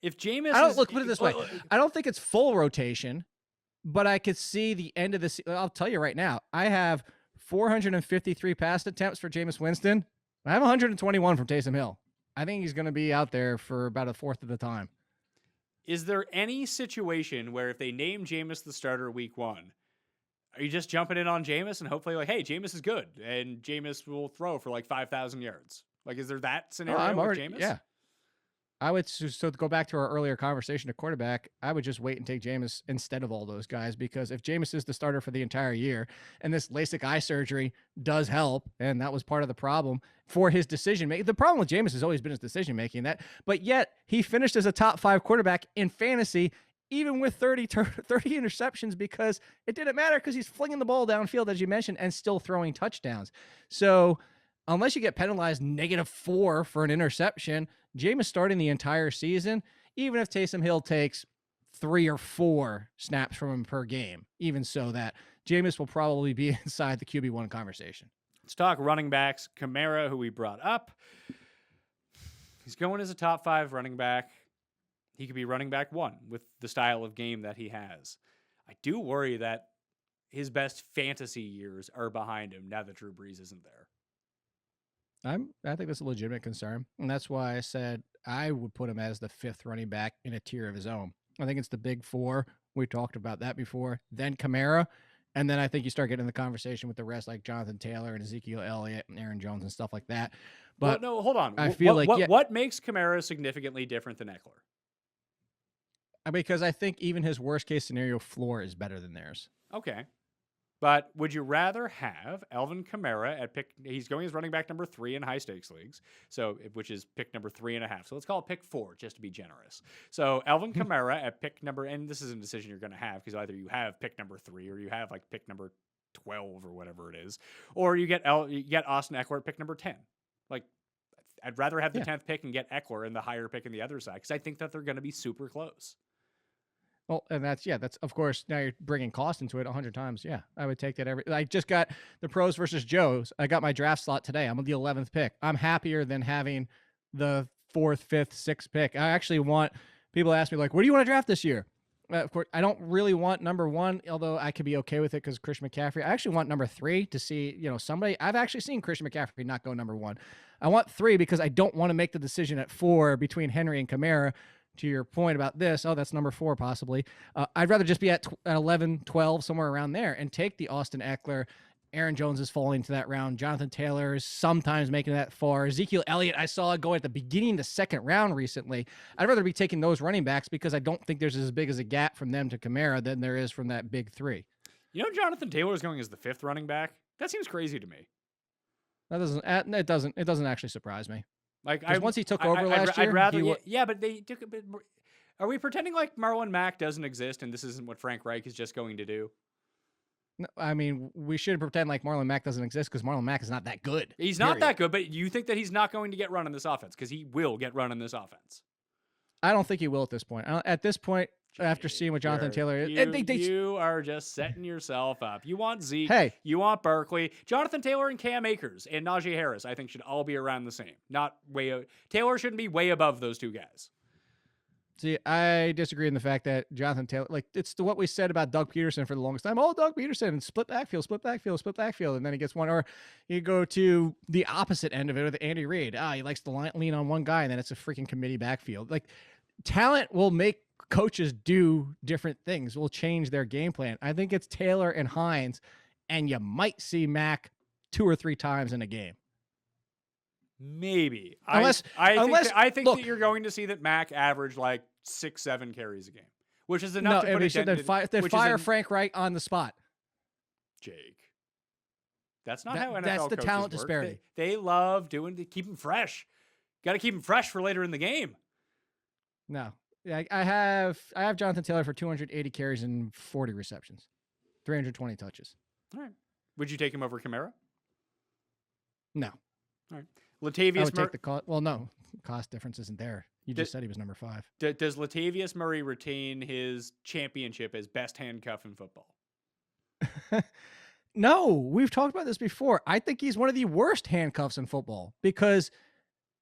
If Jameis,
put it this way. I don't think it's full rotation, but I could see the end of this. I'll tell you right now. I have 453 pass attempts for Jameis Winston. I have 121 from Taysom Hill. I think he's going to be out there for about a fourth of the time.
Is there any situation where if they name Jameis the starter week 1, are you just jumping in on Jameis and hopefully like, hey, Jameis is good and Jameis will throw for like 5,000 yards? Like, is there that scenario with Jameis?
Yeah. I would, so to go back to our earlier conversation at quarterback, I would just wait and take Jameis instead of all those guys, because if Jameis is the starter for the entire year and this LASIK eye surgery does help, and that was part of the problem for his decision making. The problem with Jameis has always been his decision making, but yet he finished as a top 5 quarterback in fantasy, even with 30 interceptions, because it didn't matter because he's flinging the ball downfield, as you mentioned, and still throwing touchdowns. So unless you get penalized -4 for an interception, Jameis starting the entire season, even if Taysom Hill takes 3 or 4 snaps from him per game, even so that Jameis will probably be inside the QB1 conversation.
Let's talk running backs. Kamara, who we brought up, he's going as a top 5 running back. He could be running back 1 with the style of game that he has. I do worry that his best fantasy years are behind him now that Drew Brees isn't there.
I think that's a legitimate concern, and that's why I said I would put him as the 5th running back in a tier of his own. I think it's the big 4. We talked about that before. Then Kamara, and then I think you start getting in the conversation with the rest, like Jonathan Taylor and Ezekiel Elliott and Aaron Jones and stuff like that. But
no, hold on.
I feel
what makes Kamara significantly different than Eckler?
Because I think even his worst case scenario floor is better than theirs.
Okay. But would you rather have Alvin Kamara at pick? He's going as running back number 3 in high stakes leagues, so which is pick number 3.5. So let's call it pick 4, just to be generous. So Alvin Kamara at pick number, and this is a decision you're going to have because either you have pick number 3 or you have like pick number 12 or whatever it is, or you get Austin Eckler at pick number 10. Like, I'd rather have the 10th pick and get Eckler and the higher pick in the other side because I think that they're going to be super close.
Well, and that's of course, now you're bringing cost into it 100 times. Yeah, I would take that I just got the pros versus Joes. I got my draft slot today. I'm on the 11th pick. I'm happier than having the 4th, 5th, 6th pick. I actually want, people ask me like, what do you want to draft this year? Of course, I don't really want number 1, although I could be okay with it because Christian McCaffrey. I actually want number 3 to see, somebody. I've actually seen Christian McCaffrey not go number 1. I want 3 because I don't want to make the decision at 4 between Henry and Kamara. To your point about this, that's number 4 possibly. I'd rather just be at 11, 12, somewhere around there and take the Austin Eckler. Aaron Jones is falling to that round. Jonathan Taylor is sometimes making that far. Ezekiel Elliott, I saw go at the beginning of the 2nd round recently. I'd rather be taking those running backs because I don't think there's as big as a gap from them to Kamara than there is from that big 3.
Jonathan Taylor is going as the 5th running back. That seems crazy to me.
It doesn't actually surprise me.
Like
once he took over last year,
I'd rather. But they took a bit more. Are we pretending like Marlon Mack doesn't exist and this isn't what Frank Reich is just going to do?
No, I mean, we should pretend like Marlon Mack doesn't exist because Marlon Mack is not that good.
He's not that good, but you think that he's not going to get run in this offense because he will get run in this offense.
I don't think he will at this point. At this point, after seeing what Jonathan Taylor is,
you are just setting yourself up. You want Zeke.
Hey.
You want Barkley. Jonathan Taylor and Cam Akers and Najee Harris, I think, should all be around the same. Taylor shouldn't be way above those 2 guys.
See, I disagree in the fact that Jonathan Taylor, it's what we said about Doug Peterson for the longest time. Oh, Doug Peterson, and split backfield. And then he gets one. Or you go to the opposite end of it with Andy Reid. He likes to lean on one guy, and then it's a freaking committee backfield. Like, talent will make coaches do different things, will change their game plan. I think it's Taylor and Hines, and you might see Mac 2 or 3 times in a game.
Maybe.
I
think that you're going to see that Mac averaged like 6-7 carries a game, which is enough to put a dent in.
Fire Frank Reich on the spot.
Jake. That's not how NFL
That's the
coaches
talent
work.
disparity.
They love keep him fresh. Got to keep him fresh for later in the game.
No. I have Jonathan Taylor for 280 carries and 40 receptions. 320 touches.
All right. Would you take him over Kamara?
No.
All right.
I
Latavius
would
Murray.
take the cost. Well, no. Cost difference isn't there. You just said he was number 5.
Does Latavius Murray retain his championship as best handcuff in football?
No, we've talked about this before. I think he's one of the worst handcuffs in football because,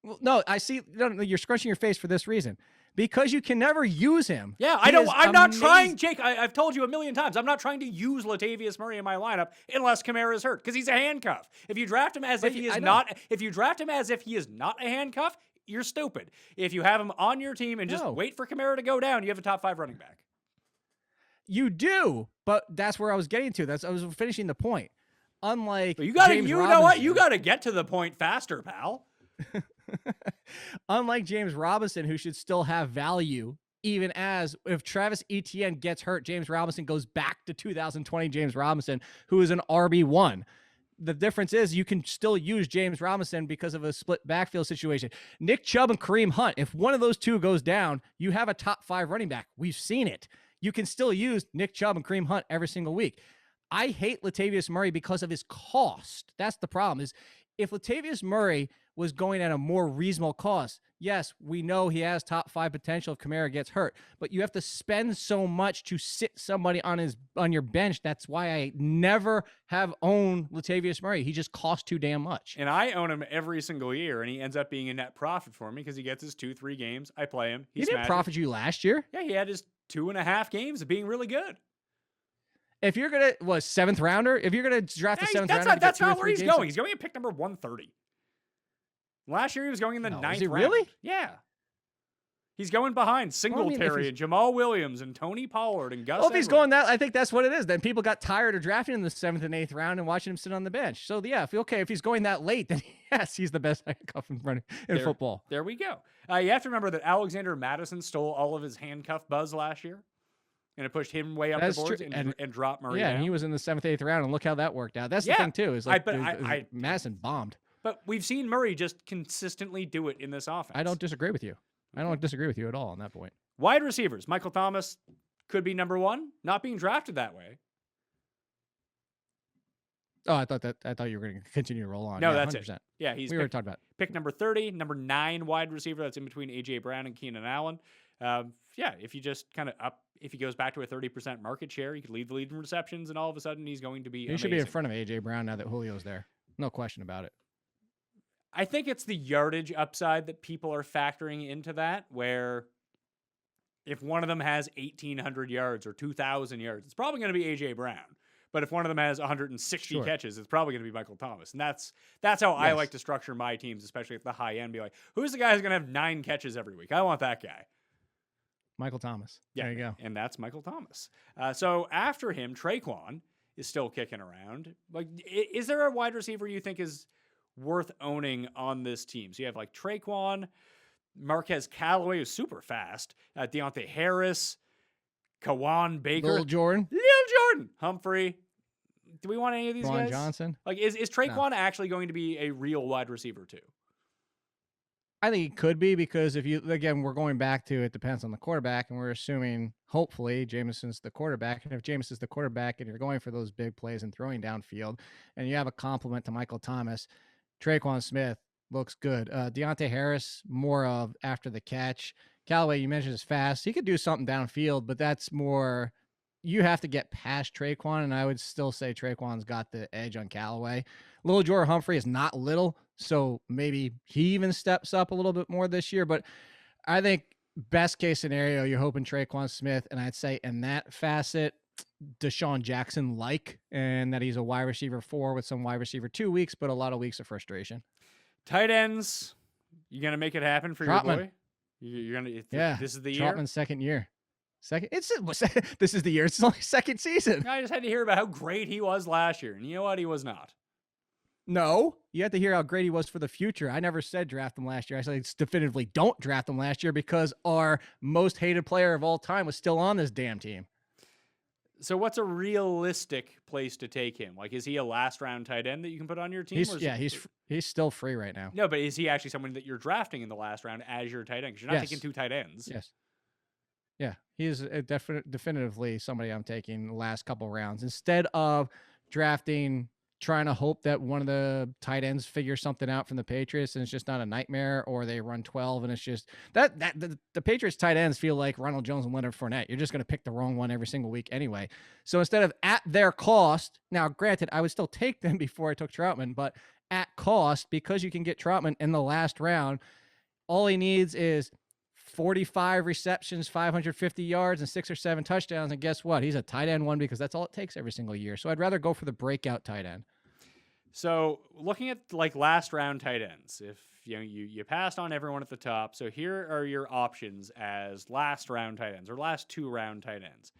well, no, I see. No, you're scrunching your face for this reason. Because you can never use him.
Yeah,
He
I know.
is
I'm not
amazing.
trying, Jake. I've told you a million times. I'm not trying to use Latavius Murray in my lineup unless Kamara is hurt because he's a handcuff. If you draft him as if he is
I know.
not, if you draft him as if he is not a handcuff, you're stupid. If you have him on your team and just
No.
wait for Kamara to go down, you have a top 5 running back.
You do, but that's where I was getting to. I was finishing the point. Unlike
But you got to,
James
you know what?
Robinson-
You got to get to the point faster, pal.
Unlike James Robinson, who should still have value, even as if Travis Etienne gets hurt, James Robinson goes back to 2020 James Robinson, who is an RB1. The difference is you can still use James Robinson because of a split backfield situation. Nick Chubb and Kareem Hunt, if one of those two goes down, you have a top 5 running back. We've seen it. You can still use Nick Chubb and Kareem Hunt every single week. I hate Latavius Murray because of his cost. That's the problem. Is if Latavius Murray was going at a more reasonable cost, yes, we know he has top 5 potential if Kamara gets hurt, but you have to spend so much to sit somebody on your bench. That's why I never have owned Latavius Murray. He just costs too damn much.
And I own him every single year, and he ends up being a net profit for me because he gets his 2-3 games. I play him.
He didn't profit you last year.
Yeah, he had his 2.5 games of being really good.
If you're gonna 7th rounder, if you're gonna draft a 7th rounder,
That's not where he's going. He's going at pick number 130. Last year he was going in the 9th
is he
round.
really?
Yeah. He's going behind Singletary and Jamal Williams and Tony Pollard and Gus.
Well, if he's
Edwards.
going that, I think that's what it is. Then people got tired of drafting him in the 7th and 8th round and watching him sit on the bench. So yeah, if he's going that late, then yes, he's the best handcuff in football.
There we go. You have to remember that Alexander Madison stole all of his handcuff buzz last year, and it pushed him way up
That's
the boards
true.
and dropped Murray
Yeah,
down.
and he was in the 7th, 8th round, and look how that worked out. That's the
Yeah,
thing too. Is like
I-
Madison bombed.
But we've seen Murray just consistently do it in this offense.
I don't disagree with you. I don't disagree with you at all on that point.
Wide receivers. Michael Thomas could be number 1, not being drafted that way.
Oh, I thought you were going to continue to roll on.
No,
Yeah,
that's
100%.
it. Yeah, he's
We already talked about it.
pick number 30, number 9 wide receiver. That's in between A.J. Brown and Keenan Allen. Yeah, if you just kind of if he goes back to a 30% market share, he could lead the lead in receptions, and all of a sudden he's going to be
He should be in
amazing.
front of A.J. Brown now that Julio's there. No question about it.
I think it's the yardage upside that people are factoring into that, where if one of them has 1,800 yards or 2,000 yards, it's probably going to be A.J. Brown. But if one of them has 160
Sure.
catches, it's probably going to be Michael Thomas. And that's how I like to structure my teams, especially at the high end. Be like, who's the guy who's going to have 9 catches every week? I want that guy.
Michael Thomas.
Yeah,
There you go.
And that's Michael Thomas. So after him, Traquan is still kicking around. Like, is there a wide receiver you think is worth owning on this team? So you have like Traquan, Marquez Callaway, who's super fast, Deontay Harris, Kawan Baker,
Little Jordan.
Humphrey. Do we want any of these
Juwan
guys?
Johnson.
Like, is Traquan actually going to be a real wide receiver too?
I think it could be because we're going back to it depends on the quarterback, and we're assuming hopefully Jameson's the quarterback. And if Jameis is the quarterback and you're going for those big plays and throwing downfield, and you have a compliment to Michael Thomas, Traquan Smith looks good. Deontay Harris, more of after the catch. Callaway, you mentioned is fast. He could do something downfield, but that's more you have to get past Traquan, and I would still say Traquan's got the edge on Callaway. Little Jordan Humphrey is not little, so maybe he even steps up a little bit more this year. But I think best case scenario, you're hoping Traquan Smith, and I'd say in that facet, Deshaun Jackson and that he's a wide receiver 4 with some wide receiver 2 weeks, but a lot of weeks of frustration.
Tight ends, you gonna make it happen for your
Trotman.
boy? You're gonna.
Yeah,
This is the year.
Trotman's second year. This is the year. It's only second season.
I just had to hear about how great he was last year, and you know what? He was not.
No, you have to hear how great he was for the future. I never said draft him last year. I said definitively don't draft him last year because our most hated player of all time was still on this damn team.
So what's a realistic place to take him? Like, is he a last round tight end that you can put on your team?
He's still free right now.
No, but is he actually someone that you're drafting in the last round as your tight end? Because you're not taking 2 tight ends.
Yes. Yeah, he is definitively somebody I'm taking the last couple rounds instead of drafting, trying to hope that one of the tight ends figures something out from the Patriots and it's just not a nightmare, or they run 12 and it's just the Patriots tight ends feel like Ronald Jones and Leonard Fournette. You're just going to pick the wrong one every single week anyway. So instead of at their cost, now granted, I would still take them before I took Troutman, but at cost, because you can get Troutman in the last round, all he needs is 45 receptions, 550 yards, and 6 or 7 touchdowns. And guess what? He's a tight end one because that's all it takes every single year. So I'd rather go for the breakout tight end.
So looking at like last round tight ends, if you passed on everyone at the top, so here are your options as last round tight ends or last 2 round tight ends.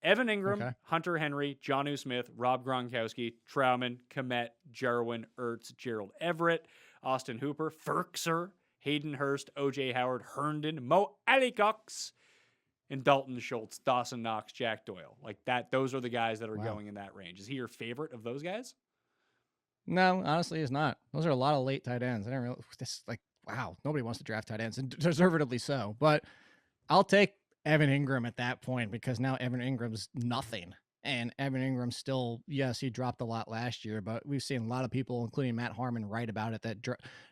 Evan Ingram, Hunter Henry, Jonnu Smith, Rob Gronkowski, Troutman, Kmet, Jarwin, Ertz, Gerald Everett, Austin Hooper, Ferkser, Hayden Hurst, O.J. Howard, Herndon, Mo Alleycox, and Dalton Schultz, Dawson Knox, Jack Doyle. Like that, those are the guys that are going in that range. Is he your favorite of those guys?
No, honestly, he's not. Those are a lot of late tight ends. I don't really, this like, wow, nobody wants to draft tight ends, and deservedly so. But I'll take Evan Ingram at that point because now Evan Ingram's nothing. And Evan Ingram still, yes, he dropped a lot last year, but we've seen a lot of people, including Matt Harmon, write about it, that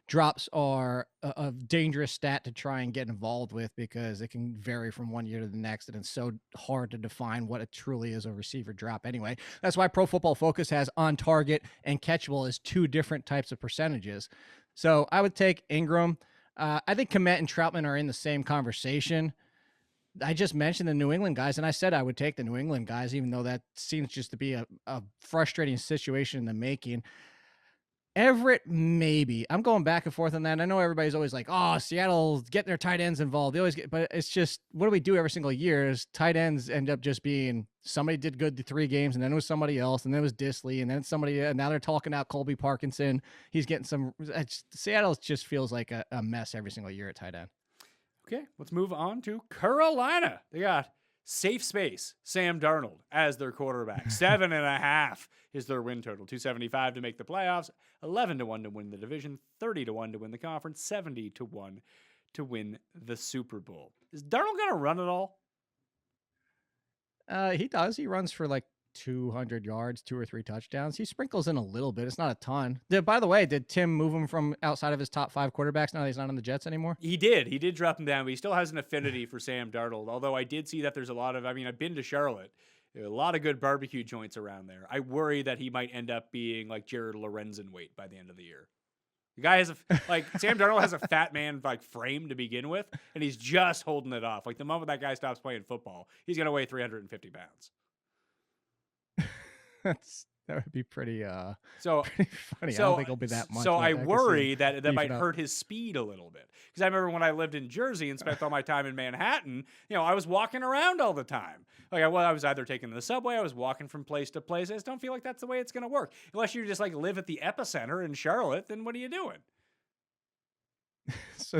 drops are a dangerous stat to try and get involved with because it can vary from one year to the next, and it's so hard to define what it truly is a receiver drop anyway. That's why Pro Football Focus has on target and catchable as 2 different types of percentages. So I would take Ingram. I think Kmet and Troutman are in the same conversation. I just mentioned the New England guys, and I said I would take the New England guys, even though that seems just to be a frustrating situation in the making. Everett, maybe. I'm going back and forth on that. I know everybody's always like, oh, Seattle, get their tight ends involved. They always get, but it's just, what do we do every single year is tight ends end up just being somebody did good the 3 games, and then it was somebody else, and then it was Disley, and then somebody, and now they're talking out Colby Parkinson. He's getting some, Seattle just feels like a mess every single year at tight end.
Okay, let's move on to Carolina. They got safe space, Sam Darnold as their quarterback. 7.5 is their win total. 275 to make the playoffs, 11-1 to win the division, 30-1 to win the conference, 70-1 to win the Super Bowl. Is Darnold going to run it all?
He does. He runs for like 200 yards, 2 or 3 touchdowns. He sprinkles in a little bit. It's not a ton. By the way, did Tim move him from outside of his top 5 quarterbacks now that he's not on the Jets anymore?
He did. He did drop him down, but he still has an affinity for Sam Darnold. Although I did see that there's a lot of, I've been to Charlotte. There are a lot of good barbecue joints around there. I worry that he might end up being like Jared Lorenzen weight by the end of the year. The guy has Sam Darnold has a fat man frame to begin with, and he's just holding it off. Like the moment that guy stops playing football, he's going to weigh 350 pounds.
That would be pretty
so
pretty funny.
So,
I don't think it'll be that much.
So I worry that might hurt his speed a little bit. Because I remember when I lived in Jersey and spent all my time in Manhattan, I was walking around all the time. Like I was either taking the subway, I was walking from place to place. I just don't feel like that's the way it's going to work. Unless you just live at the epicenter in Charlotte, then what are you doing?
So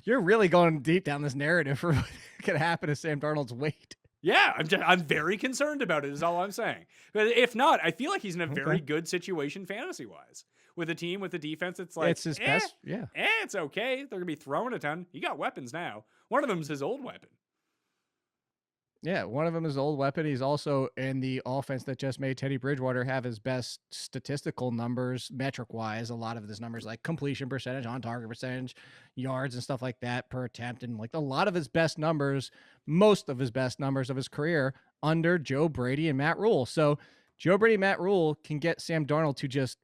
you're really going deep down this narrative for what could happen to Sam Darnold's weight.
Yeah, I'm very concerned about it, is all I'm saying. But if not, I feel like he's in a very good situation fantasy-wise. With a team, with the defense, it's like,
it's his best, yeah.
It's okay. They're going to be throwing a ton. He got weapons now. One of them's his old weapon.
Yeah, one of them is old weapon. He's also in the offense that just made Teddy Bridgewater have his best statistical numbers, metric-wise. A lot of his numbers, like completion percentage, on-target percentage, yards and stuff like that per attempt. And a lot of his best numbers, most of his best numbers of his career under Joe Brady and Matt Rule. So Joe Brady and Matt Rule can get Sam Darnold to just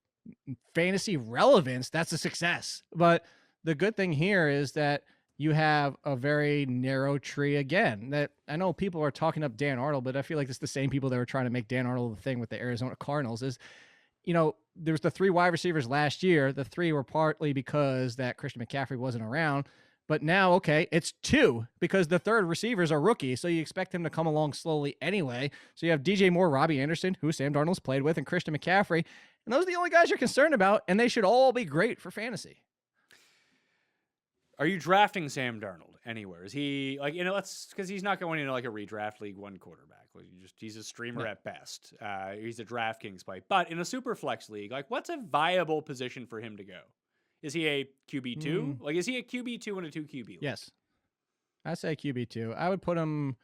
fantasy relevance. That's a success. But the good thing here is that you have a very narrow tree again. That I know people are talking up Dan Arnold, but I feel like it's the same people that were trying to make Dan Arnold the thing with the Arizona Cardinals. Is, there was the 3 wide receivers last year. The 3 were partly because that Christian McCaffrey wasn't around. But now, okay, it's 2 because the third receivers are rookies. So you expect him to come along slowly anyway. So you have DJ Moore, Robbie Anderson, who Sam Darnold's played with, and Christian McCaffrey. And those are the only guys you're concerned about, and they should all be great for fantasy.
Are you drafting Sam Darnold anywhere? Is he because he's not going into a redraft league 1 quarterback. He's a streamer at best. He's a DraftKings play. But in a super flex league, what's a viable position for him to go? Is he a QB2? Is he a QB2 in a 2 QB league?
Yes. I say QB2. I would put him,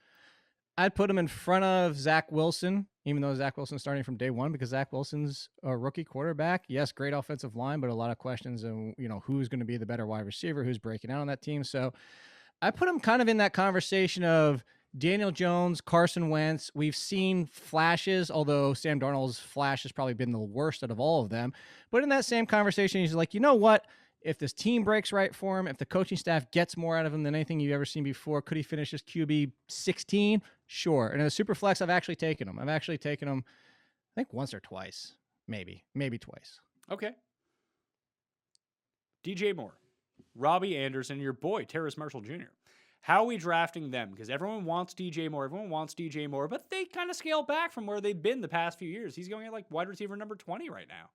I'd put him in front of Zach Wilson, even though Zach Wilson's starting from day one, because Zach Wilson's a rookie quarterback. Yes, great offensive line, but a lot of questions on, who's going to be the better wide receiver, who's breaking out on that team. So I put him kind of in that conversation of Daniel Jones, Carson Wentz. We've seen flashes, although Sam Darnold's flash has probably been the worst out of all of them. But in that same conversation, he's like, you know what? If this team breaks right for him, if the coaching staff gets more out of him than anything you've ever seen before, could he finish as QB 16? Sure. And in a super flex, I've actually taken him. I think once or twice, maybe twice.
Okay. DJ Moore, Robbie Anderson, your boy, Terrace Marshall Jr. How are we drafting them? Because everyone wants DJ Moore, but they kind of scale back from where they've been the past few years. He's going at like wide receiver number 20 right now.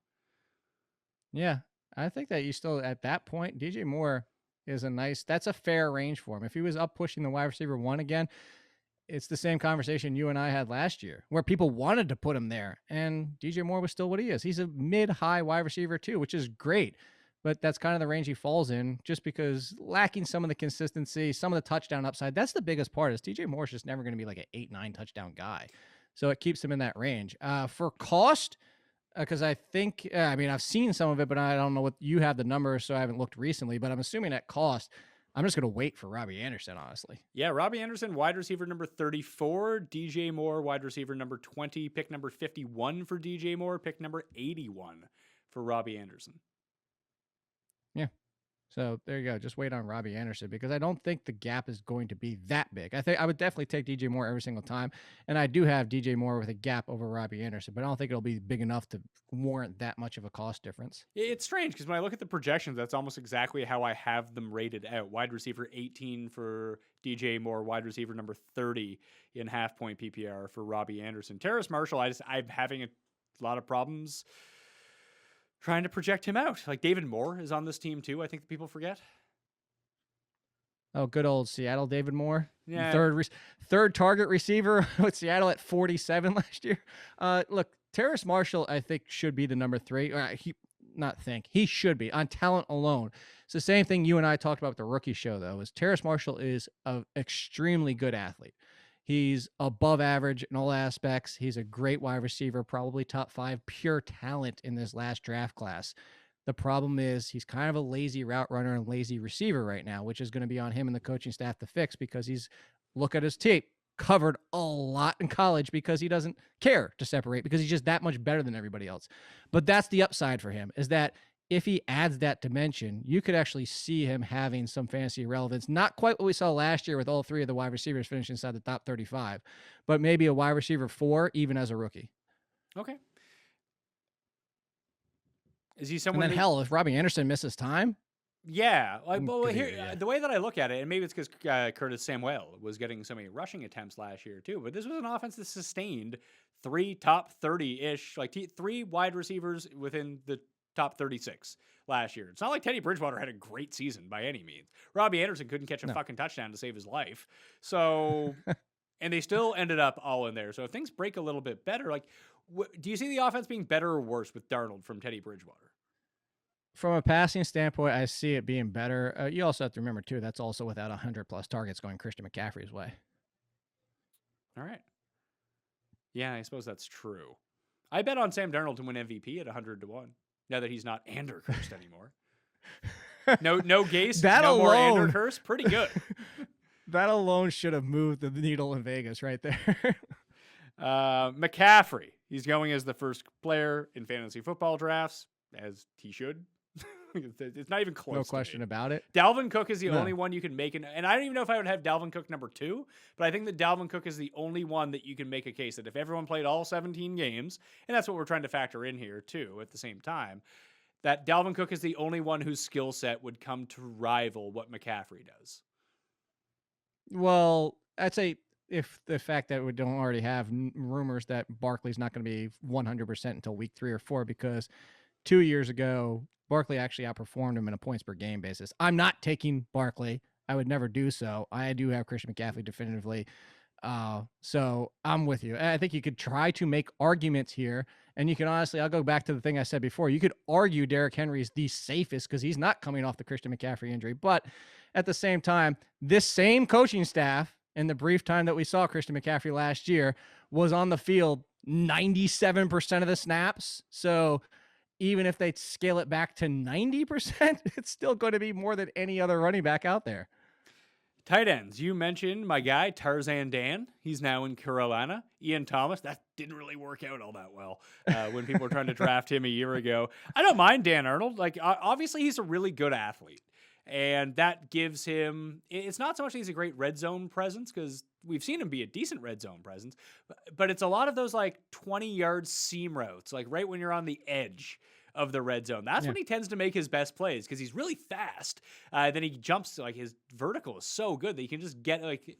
Yeah. I think that you still, at that point, DJ Moore is that's a fair range for him. If he was up pushing the wide receiver 1 again, it's the same conversation you and I had last year where people wanted to put him there. And DJ Moore was still what he is. He's a mid-high wide receiver too, which is great. But that's kind of the range he falls in just because lacking some of the consistency, some of the touchdown upside. That's the biggest part is DJ Moore's just never going to be like an 8-9 touchdown guy. So it keeps him in that range. For cost, because I think, I've seen some of it, but I don't know what you have the numbers, so I haven't looked recently. But I'm assuming at cost, I'm just going to wait for Robbie Anderson, honestly.
Yeah, Robbie Anderson, wide receiver number 34. DJ Moore, wide receiver number 20. Pick number 51 for DJ Moore. Pick number 81 for Robbie Anderson.
Yeah. So there you go. Just wait on Robbie Anderson because I don't think the gap is going to be that big. I think I would definitely take DJ Moore every single time. And I do have DJ Moore with a gap over Robbie Anderson, but I don't think it'll be big enough to warrant that much of a cost difference.
It's strange because when I look at the projections, that's almost exactly how I have them rated out. Wide receiver 18 for DJ Moore, wide receiver number 30 in half-point PPR for Robbie Anderson. Terrace Marshall, I'm having a lot of problems trying to project him out. Like David Moore is on this team too. I think people forget.
Oh, good old Seattle David Moore.
Yeah.
Third target receiver with Seattle at 47 last year. Look, Terrace Marshall, I think, should be the number 3. He should be on talent alone. It's the same thing you and I talked about with the rookie show, though, is Terrace Marshall is an extremely good athlete. He's above average in all aspects. He's a great wide receiver, probably top 5 pure talent in this last draft class. The problem is he's kind of a lazy route runner and lazy receiver right now, which is going to be on him and the coaching staff to fix because look at his tape, covered a lot in college because he doesn't care to separate because he's just that much better than everybody else. But that's the upside for him is that if he adds that dimension, you could actually see him having some fantasy relevance. Not quite what we saw last year with all 3 of the wide receivers finishing inside the top 35, but maybe a wide receiver 4 even as a rookie.
Okay. Is he someone?
And then hell, if Robbie Anderson misses time.
Yeah. The way that I look at it, and maybe it's because Curtis Samuel was getting so many rushing attempts last year too, but this was an offense that sustained 3 top 30-ish, like 3 wide receivers within the top 36 last year. It's not like Teddy Bridgewater had a great season by any means. Robbie Anderson couldn't catch a fucking touchdown to save his life. So, and they still ended up all in there. So if things break a little bit better, like, do you see the offense being better or worse with Darnold from Teddy Bridgewater?
From a passing standpoint, I see it being better. You also have to remember, too, that's also without 100-plus targets going Christian McCaffrey's way.
All right. Yeah, I suppose that's true. I bet on Sam Darnold to win MVP at 100-1. Now that he's not Anderhurst anymore. No Gase, no more Anderhurst. Pretty good.
That alone should have moved the needle in Vegas right there.
McCaffrey. He's going as the first player in fantasy football drafts, as he should. It's not even close.
No question about it.
Dalvin Cook is the only one you can make. And I don't even know if I would have Dalvin Cook number 2, but I think that Dalvin Cook is the only one that you can make a case that if everyone played all 17 games, and that's what we're trying to factor in here too at the same time, that Dalvin Cook is the only one whose skill set would come to rival what McCaffrey does.
Well, I'd say if the fact that we don't already have rumors that Barkley's not going to be 100% until week 3 or 4, because 2 years ago, Barkley actually outperformed him in a points per game basis. I'm not taking Barkley. I would never do so. I do have Christian McCaffrey definitively. So I'm with you. I think you could try to make arguments here. And you can honestly, I'll go back to the thing I said before. You could argue Derrick Henry is the safest because he's not coming off the Christian McCaffrey injury. But at the same time, this same coaching staff in the brief time that we saw Christian McCaffrey last year, was on the field 97% of the snaps. So even if they scale it back to 90%, it's still going to be more than any other running back out there.
Tight ends. You mentioned my guy, Tarzan Dan. He's now in Carolina. Ian Thomas. That didn't really work out all that well when people were trying to draft him a year ago. I don't mind Dan Arnold. Like, obviously, he's a really good athlete. And that gives him, it's not so much that he's a great red zone presence, because we've seen him be a decent red zone presence, but it's a lot of those like 20-yard seam routes, like right when you're on the edge of the red zone. That's when he tends to make his best plays, because he's really fast. Then he jumps, like his vertical is so good that you can just get, like,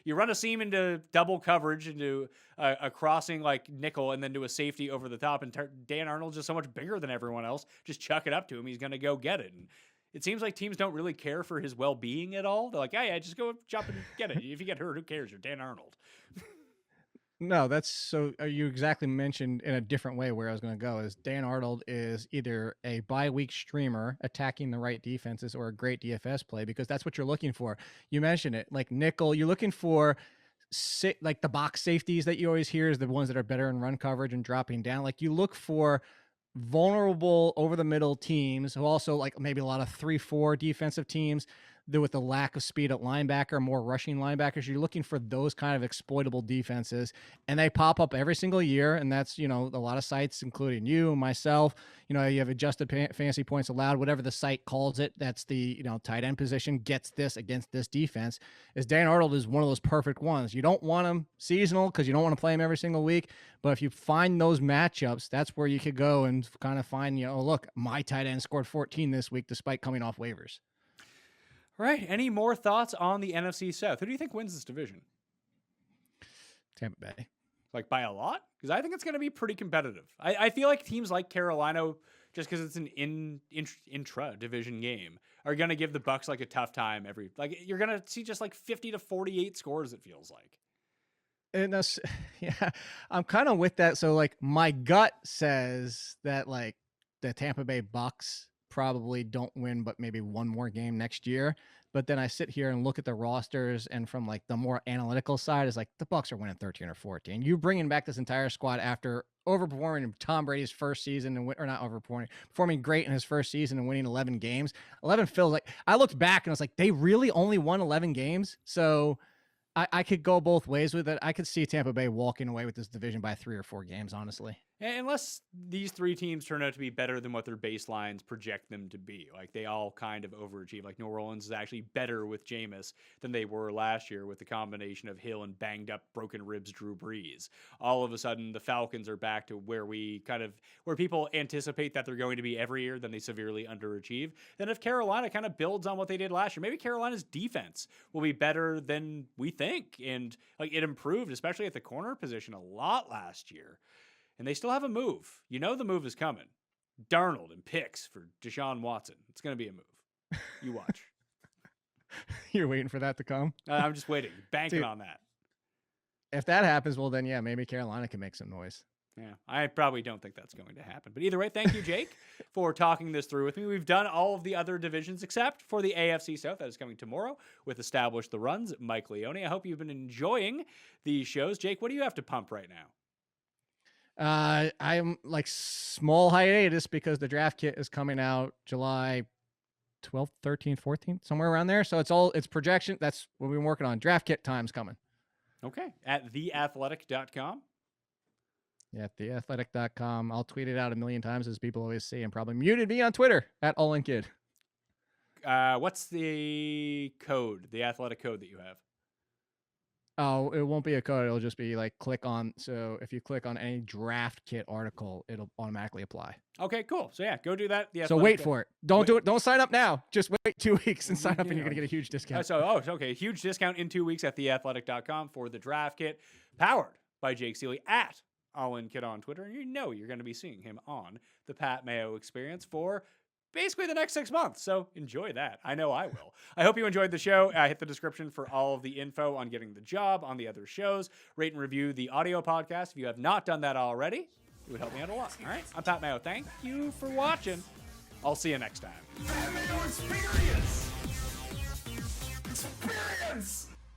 you run a seam into double coverage, into a crossing like nickel, and then to a safety over the top. And Dan Arnold's just so much bigger than everyone else. Just chuck it up to him. He's going to go get it. And it seems like teams don't really care for his well-being at all. They're like, yeah, just go jump and get it. If you get hurt, who cares? You're Dan Arnold.
No, that's so you exactly mentioned in a different way where I was going to go is Dan Arnold is either a bye-week streamer attacking the right defenses or a great DFS play, because that's what you're looking for. You mentioned it, like nickel, you're looking for like the box safeties that you always hear is the ones that are better in run coverage and dropping down. Like you look for vulnerable over the middle teams who also like maybe a lot of 3-4 defensive teams with the lack of speed at linebacker, more rushing linebackers. You're looking for those kind of exploitable defenses, and they pop up every single year. And that's, you know, a lot of sites, including you, myself, you know, you have adjusted fantasy points allowed, whatever the site calls it. That's the, you know, tight end position gets this against this defense. Is Dan Arnold is one of those perfect ones. You don't want him seasonal because you don't want to play him every single week. But if you find those matchups, that's where you could go and kind of find, you know, oh, look, my tight end scored 14 this week despite coming off waivers.
Right. Any more thoughts on the NFC South? Who do you think wins this division?
Tampa Bay.
Like by a lot? Because I think it's going to be pretty competitive. I feel like teams like Carolina, just because it's an intra-division game, are going to give the Bucs like a tough time you're going to see just like 50 to 48 scores, it feels like.
And that's, yeah, I'm kind of with that. So like my gut says that like the Tampa Bay Bucs probably don't win but maybe one more game next year. But then I sit here and look at the rosters, and from like the more analytical side is like the Bucs are winning 13 or 14. You bringing back this entire squad after overperforming in Tom Brady's first season or not performing great in his first season and winning 11 games. 11 feels like, I looked back and I was like, they really only won 11 games. So I could go both ways with it. I could see Tampa Bay walking away with this division by 3 or 4 games, honestly.
Unless these three teams turn out to be better than what their baselines project them to be. Like, they all kind of overachieve. Like, New Orleans is actually better with Jameis than they were last year with the combination of Hill and banged up, broken ribs Drew Brees. All of a sudden, the Falcons are back to where people anticipate that they're going to be every year, then they severely underachieve. Then if Carolina kind of builds on what they did last year, maybe Carolina's defense will be better than we think. And like, it improved, especially at the corner position, a lot last year. And they still have a move. You know the move is coming. Darnold and picks for Deshaun Watson. It's going to be a move. You watch.
You're waiting for that to come?
I'm just waiting. Banking on that.
If that happens, well, then, yeah, maybe Carolina can make some noise.
Yeah, I probably don't think that's going to happen. But either way, thank you, Jake, for talking this through with me. We've done all of the other divisions except for the AFC South. That is coming tomorrow with Establish the Runs, Mike Leone. I hope you've been enjoying these shows. Jake, what do you have to pump right now?
I'm like small hiatus because the draft kit is coming out July 12th, 13th, 14th, somewhere around there. So it's projection. That's what we've been working on. Draft kit time's coming.
Okay. At theathletic.com.
Yeah, at theathletic.com. I'll tweet it out a million times, as people always say, and probably muted me on Twitter at AllInKid.
What's the code, the athletic code that you have?
Oh, it won't be a code. It'll just be like click on. So if you click on any draft kit article, it'll automatically apply.
Okay, cool. So yeah, go do that.
So wait for it. Don't do it. Don't sign up now. Just wait 2 weeks and sign up, and you're going to get a huge discount.
Okay. Huge discount in 2 weeks at theathletic.com for the draft kit, powered by Jake Ciely at AllInKid on Twitter. And you know you're going to be seeing him on the Pat Mayo Experience for basically the next 6 months. So enjoy that. I know I will. I hope you enjoyed the show. Hit the description for all of the info on getting the job, on the other shows. Rate and review the audio podcast if you have not done that already. It would help me out a lot. All right. I'm Pat Mayo. Thank you for watching. I'll see you next time.
Mayo Experience! Experience!